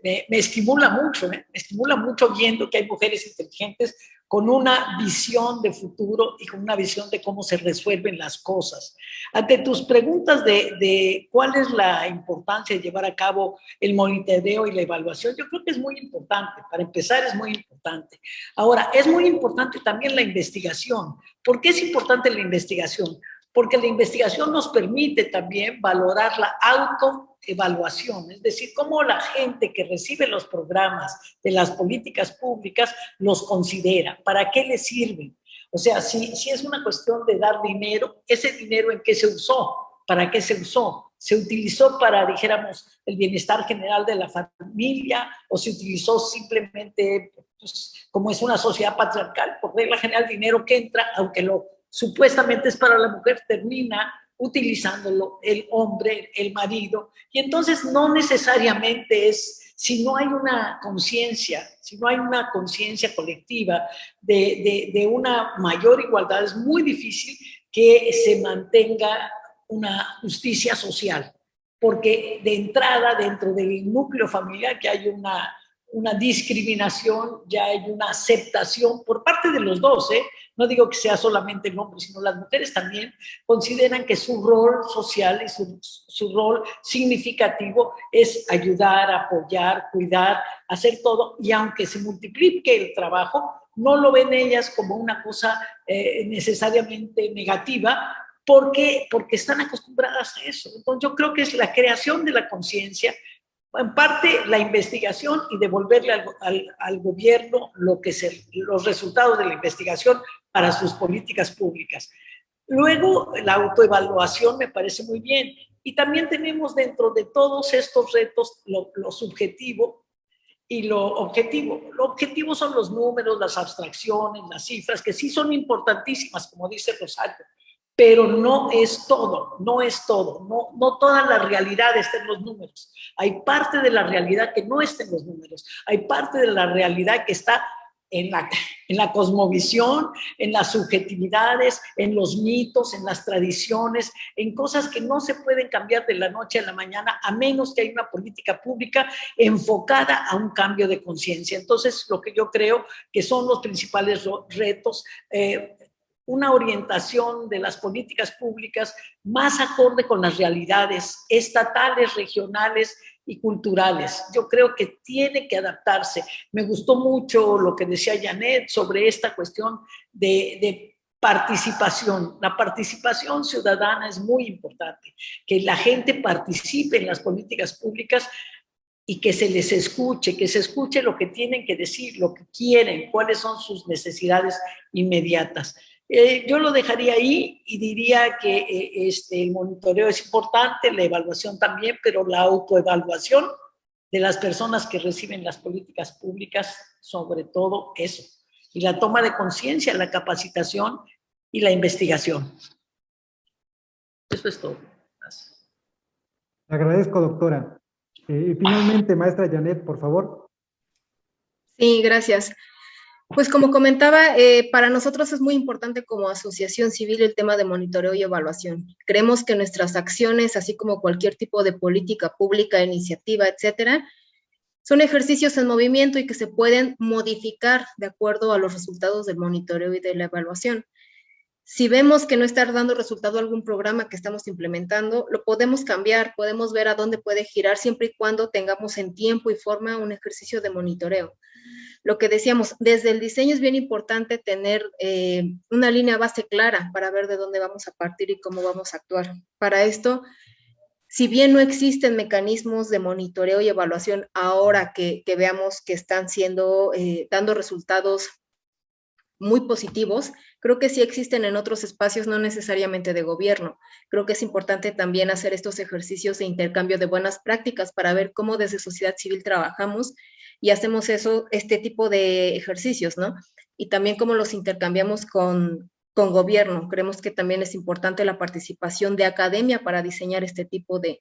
me estimula mucho, me estimula mucho viendo que hay mujeres inteligentes con una visión de futuro y con una visión de cómo se resuelven las cosas. Ante tus preguntas de cuál es la importancia de llevar a cabo el monitoreo y la evaluación, yo creo que es muy importante. Para empezar, es muy importante. Ahora, es muy importante también la investigación. ¿Por qué es importante la investigación? Porque la investigación nos permite también valorar la autoevaluación, es decir, cómo la gente que recibe los programas de las políticas públicas los considera, para qué les sirven. O sea, si es una cuestión de dar dinero, ese dinero ¿en qué se usó? ¿Para qué se usó? ¿Se utilizó para, dijéramos, el bienestar general de la familia o se utilizó simplemente, pues, como es una sociedad patriarcal, por regla general, dinero que entra, aunque supuestamente es para la mujer, termina utilizándolo el hombre, el marido, y entonces no necesariamente si no hay una conciencia, colectiva de una mayor igualdad, es muy difícil que se mantenga una justicia social, porque de entrada dentro del núcleo familiar que hay una discriminación, ya hay una aceptación por parte de los dos, no digo que sea solamente el hombre, sino las mujeres también consideran que su rol social y su rol significativo es ayudar, apoyar, cuidar, hacer todo, y aunque se multiplique el trabajo, no lo ven ellas como una cosa necesariamente negativa, porque están acostumbradas a eso. Entonces yo creo que es la creación de la conciencia, en parte la investigación y devolverle al gobierno los resultados de la investigación para sus políticas públicas. Luego, la autoevaluación me parece muy bien. Y también tenemos dentro de todos estos retos lo subjetivo y lo objetivo. Lo objetivo son los números, las abstracciones, las cifras, que sí son importantísimas, como dice Rosario, pero no es todo, no toda la realidad está en los números. Hay parte de la realidad que no está en los números, hay parte de la realidad que está en la cosmovisión, en las subjetividades, en los mitos, en las tradiciones, en cosas que no se pueden cambiar de la noche a la mañana, a menos que haya una política pública enfocada a un cambio de conciencia. Entonces, lo que yo creo que son los principales retos, una orientación de las políticas públicas más acorde con las realidades estatales, regionales y culturales. Yo creo que tiene que adaptarse. Me gustó mucho lo que decía Janet sobre esta cuestión de participación. La participación ciudadana es muy importante, que la gente participe en las políticas públicas y que se les escuche, que se escuche lo que tienen que decir, lo que quieren, cuáles son sus necesidades inmediatas. Yo lo dejaría ahí y diría que el monitoreo es importante, la evaluación también, pero la autoevaluación de las personas que reciben las políticas públicas, sobre todo eso, y la toma de conciencia, la capacitación y la investigación. Eso es todo. Gracias. Le agradezco, doctora. Y finalmente, maestra Janet, por favor. Sí, gracias. Pues como comentaba, para nosotros es muy importante como asociación civil el tema de monitoreo y evaluación. Creemos que nuestras acciones, así como cualquier tipo de política pública, iniciativa, etcétera, son ejercicios en movimiento y que se pueden modificar de acuerdo a los resultados del monitoreo y de la evaluación. Si vemos que no está dando resultado algún programa que estamos implementando, lo podemos cambiar, podemos ver a dónde puede girar siempre y cuando tengamos en tiempo y forma un ejercicio de monitoreo. Lo que decíamos, desde el diseño es bien importante tener una línea base clara para ver de dónde vamos a partir y cómo vamos a actuar. Para esto, si bien no existen mecanismos de monitoreo y evaluación ahora que veamos que están dando resultados muy positivos, creo que sí existen en otros espacios, no necesariamente de gobierno. Creo que es importante también hacer estos ejercicios de intercambio de buenas prácticas para ver cómo desde sociedad civil trabajamos y hacemos este tipo de ejercicios, ¿no? Y también cómo los intercambiamos con gobierno. Creemos que también es importante la participación de academia para diseñar este tipo de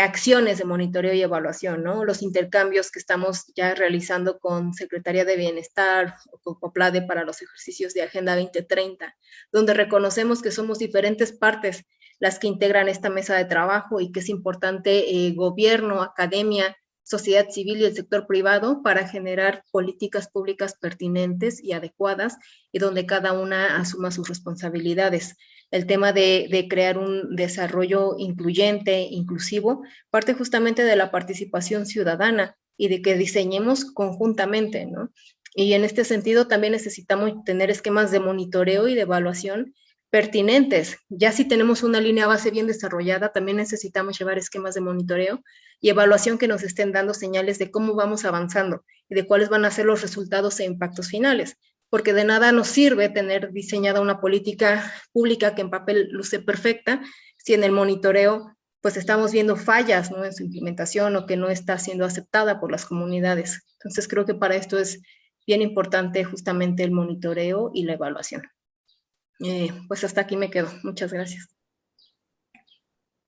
acciones de monitoreo y evaluación, ¿no? Los intercambios que estamos ya realizando con Secretaría de Bienestar o con COPLADE para los ejercicios de Agenda 2030, donde reconocemos que somos diferentes partes las que integran esta mesa de trabajo y que es importante gobierno, academia, sociedad civil y el sector privado para generar políticas públicas pertinentes y adecuadas y donde cada una asuma sus responsabilidades. El tema de crear un desarrollo incluyente, inclusivo, parte justamente de la participación ciudadana y de que diseñemos conjuntamente, ¿no? Y en este sentido también necesitamos tener esquemas de monitoreo y de evaluación pertinentes. Ya si tenemos una línea base bien desarrollada, también necesitamos llevar esquemas de monitoreo y evaluación que nos estén dando señales de cómo vamos avanzando y de cuáles van a ser los resultados e impactos finales. Porque de nada nos sirve tener diseñada una política pública que en papel luce perfecta, si en el monitoreo pues estamos viendo fallas, ¿no?, en su implementación o que no está siendo aceptada por las comunidades. Entonces creo que para esto es bien importante justamente el monitoreo y la evaluación. Pues hasta aquí me quedo. Muchas gracias.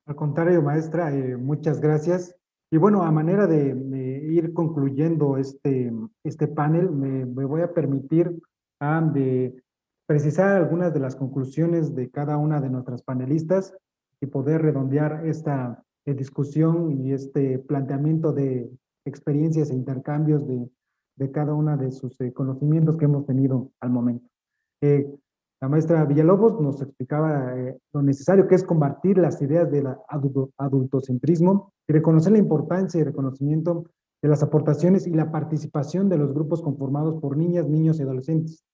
Al contrario, maestra, muchas gracias. Y bueno, a manera de ir concluyendo este panel, me voy a permitir de precisar algunas de las conclusiones de cada una de nuestras panelistas y poder redondear esta discusión y este planteamiento de experiencias e intercambios de cada una de sus conocimientos que hemos tenido al momento. La maestra Villalobos nos explicaba lo necesario que es combatir las ideas del adultocentrismo y reconocer la importancia y reconocimiento de las aportaciones y la participación de los grupos conformados por niñas, niños y adolescentes,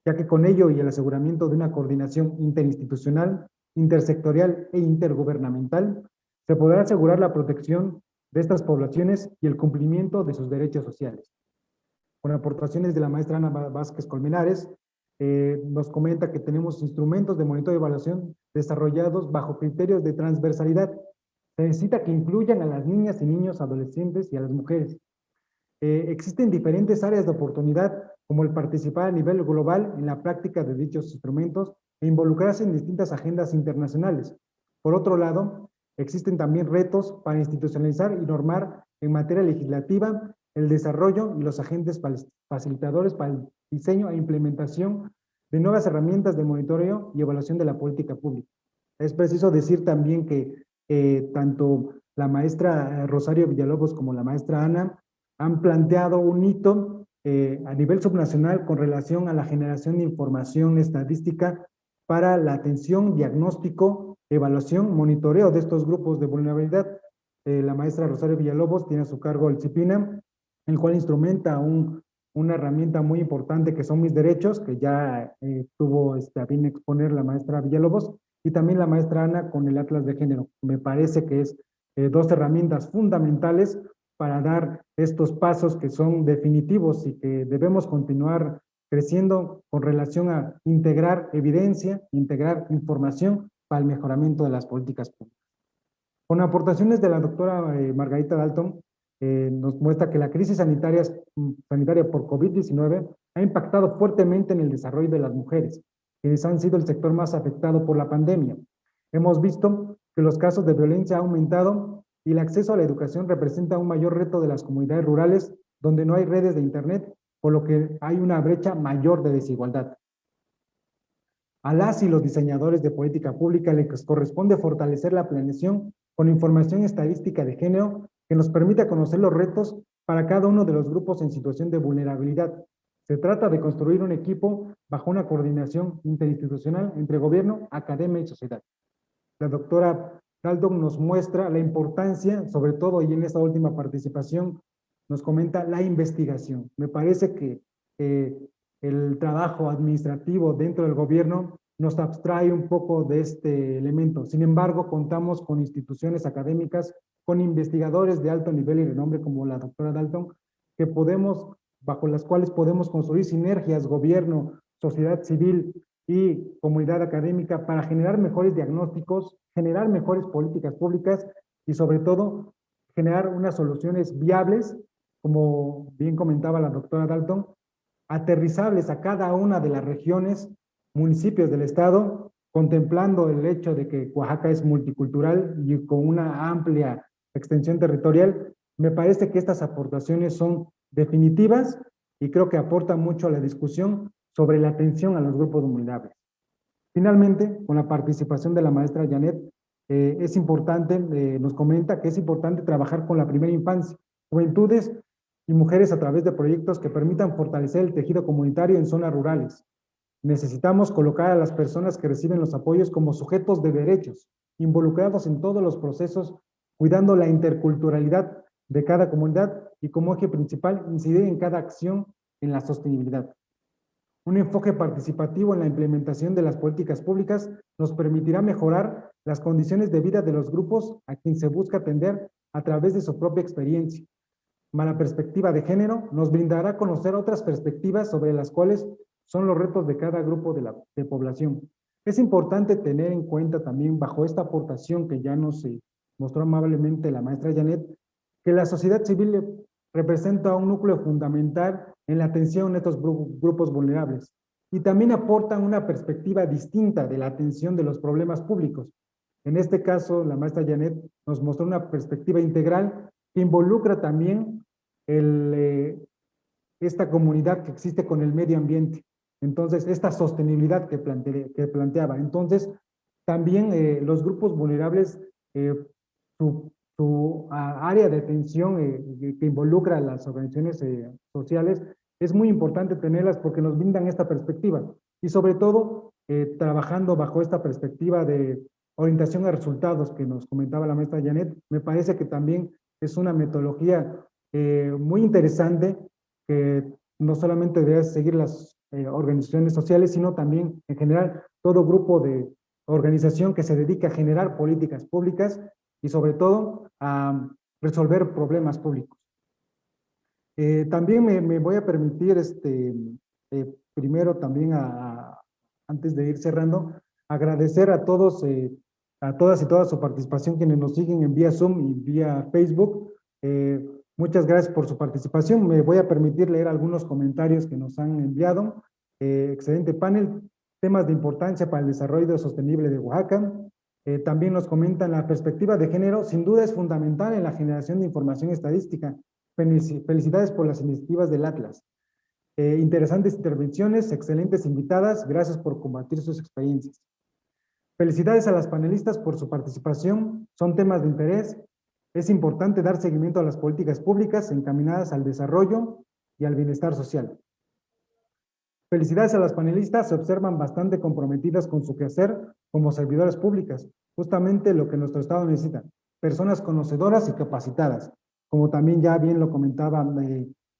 ya que con ello y el aseguramiento de una coordinación interinstitucional, intersectorial e intergubernamental, se podrá asegurar la protección de estas poblaciones y el cumplimiento de sus derechos sociales. Con aportaciones de la maestra Ana Vázquez Colmenares, nos comenta que tenemos instrumentos de monitoreo y evaluación desarrollados bajo criterios de transversalidad. Se necesita que incluyan a las niñas y niños, adolescentes y a las mujeres. Existen diferentes áreas de oportunidad, como el participar a nivel global en la práctica de dichos instrumentos e involucrarse en distintas agendas internacionales. Por otro lado, existen también retos para institucionalizar y normar en materia legislativa el desarrollo y los agentes facilitadores para el diseño e implementación de nuevas herramientas de monitoreo y evaluación de la política pública. Es preciso decir también que tanto la maestra Rosario Villalobos como la maestra Ana han planteado un hito a nivel subnacional con relación a la generación de información estadística para la atención, diagnóstico, evaluación, monitoreo de estos grupos de vulnerabilidad. La maestra Rosario Villalobos tiene a su cargo el CIPINA, el cual instrumenta una herramienta muy importante que son Mis Derechos, que ya tuvo a bien exponer la maestra Villalobos, y también la maestra Ana con el Atlas de Género. Me parece que es dos herramientas fundamentales para dar estos pasos que son definitivos y que debemos continuar creciendo con relación a integrar evidencia, integrar información para el mejoramiento de las políticas públicas. Con aportaciones de la doctora Margarita Dalton, nos muestra que la crisis sanitaria por COVID-19 ha impactado fuertemente en el desarrollo de las mujeres, quienes han sido el sector más afectado por la pandemia. Hemos visto que los casos de violencia han aumentado y el acceso a la educación representa un mayor reto de las comunidades rurales donde no hay redes de internet, por lo que hay una brecha mayor de desigualdad. A las y los diseñadores de política pública les corresponde fortalecer la planeación con información estadística de género que nos permita conocer los retos para cada uno de los grupos en situación de vulnerabilidad. Se trata de construir un equipo bajo una coordinación interinstitucional entre gobierno, academia y sociedad. La doctora Dalton nos muestra la importancia, sobre todo, y en esta última participación, nos comenta la investigación. Me parece que el trabajo administrativo dentro del gobierno nos abstrae un poco de este elemento. Sin embargo, contamos con instituciones académicas, con investigadores de alto nivel y renombre como la doctora Dalton, que bajo las cuales podemos construir sinergias, gobierno, sociedad civil y comunidad académica para generar mejores diagnósticos, generar mejores políticas públicas y sobre todo generar unas soluciones viables, como bien comentaba la doctora Dalton, aterrizables a cada una de las regiones, municipios del estado, contemplando el hecho de que Oaxaca es multicultural y con una amplia extensión territorial. Me parece que estas aportaciones son definitivas y creo que aportan mucho a la discusión sobre la atención a los grupos vulnerables. Finalmente, con la participación de la maestra Janet, es importante, nos comenta que es importante trabajar con la primera infancia, juventudes y mujeres a través de proyectos que permitan fortalecer el tejido comunitario en zonas rurales. Necesitamos colocar a las personas que reciben los apoyos como sujetos de derechos, involucrados en todos los procesos, cuidando la interculturalidad de cada comunidad y como eje principal incidir en cada acción en la sostenibilidad. Un enfoque participativo en la implementación de las políticas públicas nos permitirá mejorar las condiciones de vida de los grupos a quien se busca atender a través de su propia experiencia. La perspectiva de género nos brindará a conocer otras perspectivas sobre las cuales son los retos de cada grupo de población. Es importante tener en cuenta también, bajo esta aportación que ya nos mostró amablemente la maestra Janet, que la sociedad civil representa un núcleo fundamental en la atención a estos grupos vulnerables y también aportan una perspectiva distinta de la atención de los problemas públicos. En este caso, la maestra Janet nos mostró una perspectiva integral que involucra también esta comunidad que existe con el medio ambiente. Entonces, esta sostenibilidad que planteaba. Entonces, también los grupos vulnerables, su área de atención que involucra a las organizaciones sociales, es muy importante tenerlas porque nos brindan esta perspectiva. Y sobre todo, trabajando bajo esta perspectiva de orientación a resultados que nos comentaba la maestra Janet, me parece que también es una metodología muy interesante que no solamente debe seguir las organizaciones sociales, sino también en general todo grupo de organización que se dedica a generar políticas públicas y sobre todo a resolver problemas públicos. También me voy a permitir primero también antes de ir cerrando, agradecer a todos, a todas y todas su participación, quienes nos siguen en vía Zoom y vía Facebook. Muchas gracias por su participación. Me voy a permitir leer algunos comentarios que nos han enviado. Excelente panel, temas de importancia para el desarrollo sostenible de Oaxaca. También nos comentan la perspectiva de género, sin duda es fundamental en la generación de información estadística. Felicidades por las iniciativas del Atlas. Interesantes intervenciones, excelentes invitadas, gracias por compartir sus experiencias. Felicidades a las panelistas por su participación, son temas de interés. Es importante dar seguimiento a las políticas públicas encaminadas al desarrollo y al bienestar social. Felicidades a las panelistas, se observan bastante comprometidas con su quehacer como servidoras públicas, justamente lo que nuestro Estado necesita, personas conocedoras y capacitadas, como también ya bien lo comentaba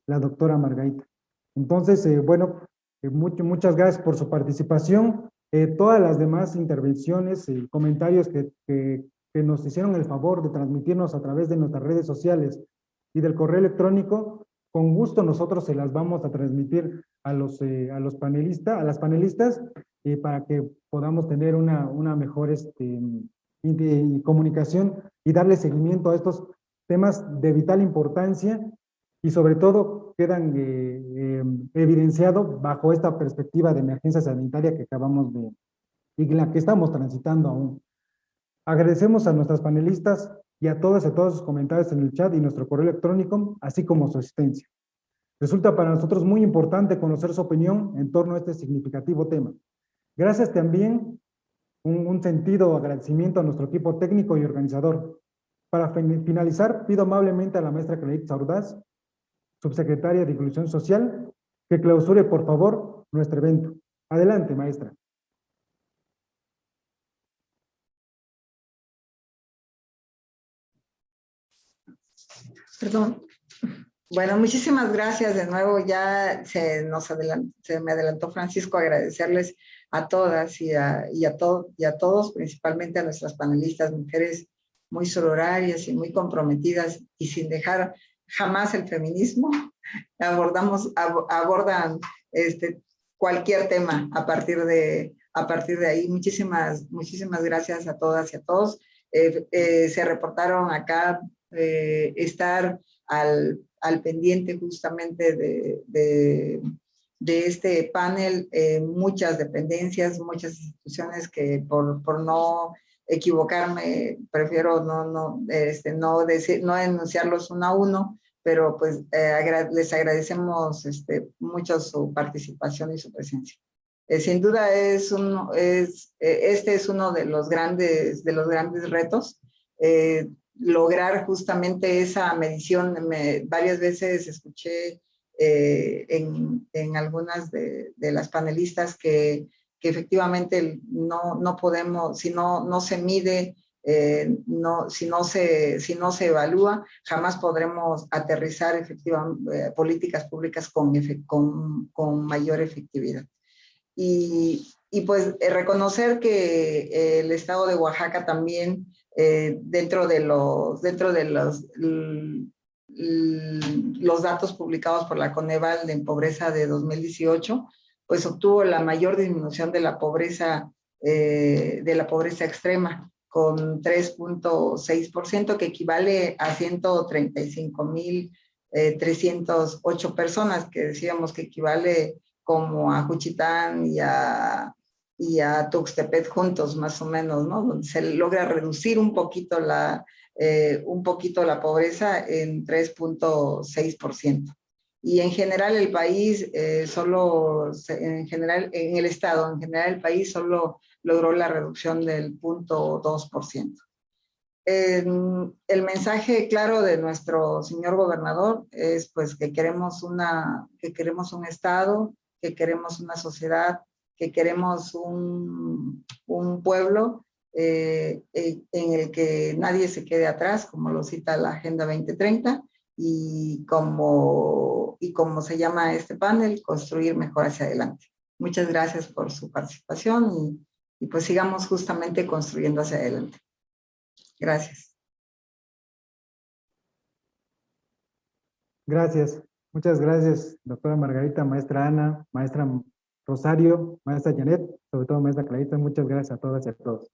la doctora Margarita. Entonces, bueno, muchas gracias por su participación. Todas las demás intervenciones y comentarios que nos hicieron el favor de transmitirnos a través de nuestras redes sociales y del correo electrónico, con gusto nosotros se las vamos a transmitir a los panelistas, a las panelistas, para que podamos tener una mejor comunicación y darle seguimiento a estos temas de vital importancia y sobre todo quedan evidenciados bajo esta perspectiva de emergencia sanitaria que acabamos de, y la que estamos transitando aún. Agradecemos a nuestras panelistas y a todos sus comentarios en el chat y nuestro correo electrónico, así como su asistencia. Resulta para nosotros muy importante conocer su opinión en torno a este significativo tema. Gracias también, un sentido agradecimiento a nuestro equipo técnico y organizador. Para finalizar, pido amablemente a la maestra Clarita Saurdaz, subsecretaria de Inclusión Social, que clausure, por favor, nuestro evento. Adelante, maestra. Perdón. Bueno, muchísimas gracias de nuevo. Ya se me adelantó Francisco, agradecerles a todas y a todos, principalmente a nuestras panelistas, mujeres muy sororarias y muy comprometidas y sin dejar jamás el feminismo. Abordan cualquier tema a partir de ahí. Muchísimas gracias a todas y a todos. Se reportaron acá estar al pendiente justamente de este panel, muchas dependencias, muchas instituciones que por no equivocarme, prefiero no enunciarlos uno a uno, pero pues les agradecemos mucho su participación y su presencia. Sin duda este es uno de los grandes retos, lograr justamente esa medición. Varias veces escuché en algunas de las panelistas que efectivamente no podemos, si no se mide, si no se evalúa, jamás podremos aterrizar efectivamente políticas públicas con mayor efectividad. Y pues reconocer que el Estado de Oaxaca también, dentro de los datos publicados por la Coneval en pobreza de 2018, pues obtuvo la mayor disminución de la pobreza extrema, con 3.6%, que equivale a 135,308 personas, que decíamos que equivale como a Juchitán y a Tuxtepec juntos, más o menos, ¿no? Donde se logra reducir un poquito la pobreza en 3.6%. Y en general el país, en el Estado, el país solo logró la reducción del 0.2%. El mensaje claro de nuestro señor gobernador es pues que queremos un Estado, que queremos una sociedad, que queremos un pueblo en el que nadie se quede atrás, como lo cita la Agenda 2030, y como se llama este panel, construir mejor hacia adelante. Muchas gracias por su participación y pues sigamos justamente construyendo hacia adelante. Gracias. Gracias. Muchas gracias, doctora Margarita, maestra Ana, maestra Rosario, maestra Janet, sobre todo maestra Clarita, muchas gracias a todas y a todos.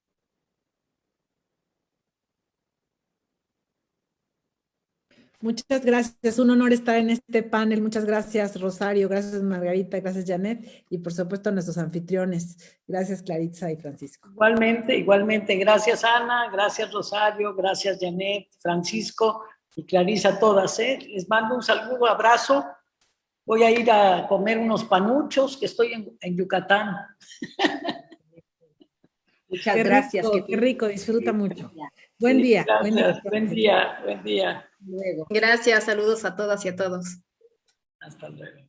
Muchas gracias, un honor estar en este panel. Muchas gracias, Rosario, gracias, Margarita, gracias, Janet, y por supuesto a nuestros anfitriones. Gracias, Claritza y Francisco. Igualmente, igualmente. Gracias, Ana, gracias, Rosario, gracias, Janet, Francisco y Clarisa, a todas. Les mando un saludo, abrazo. Voy a ir a comer unos panuchos, que estoy en Yucatán. Muchas Qué gracias. rico, qué rico, disfruta mucho. Buen día. Gracias, buen día, buen día. Luego. Gracias, saludos a todas y a todos. Hasta luego.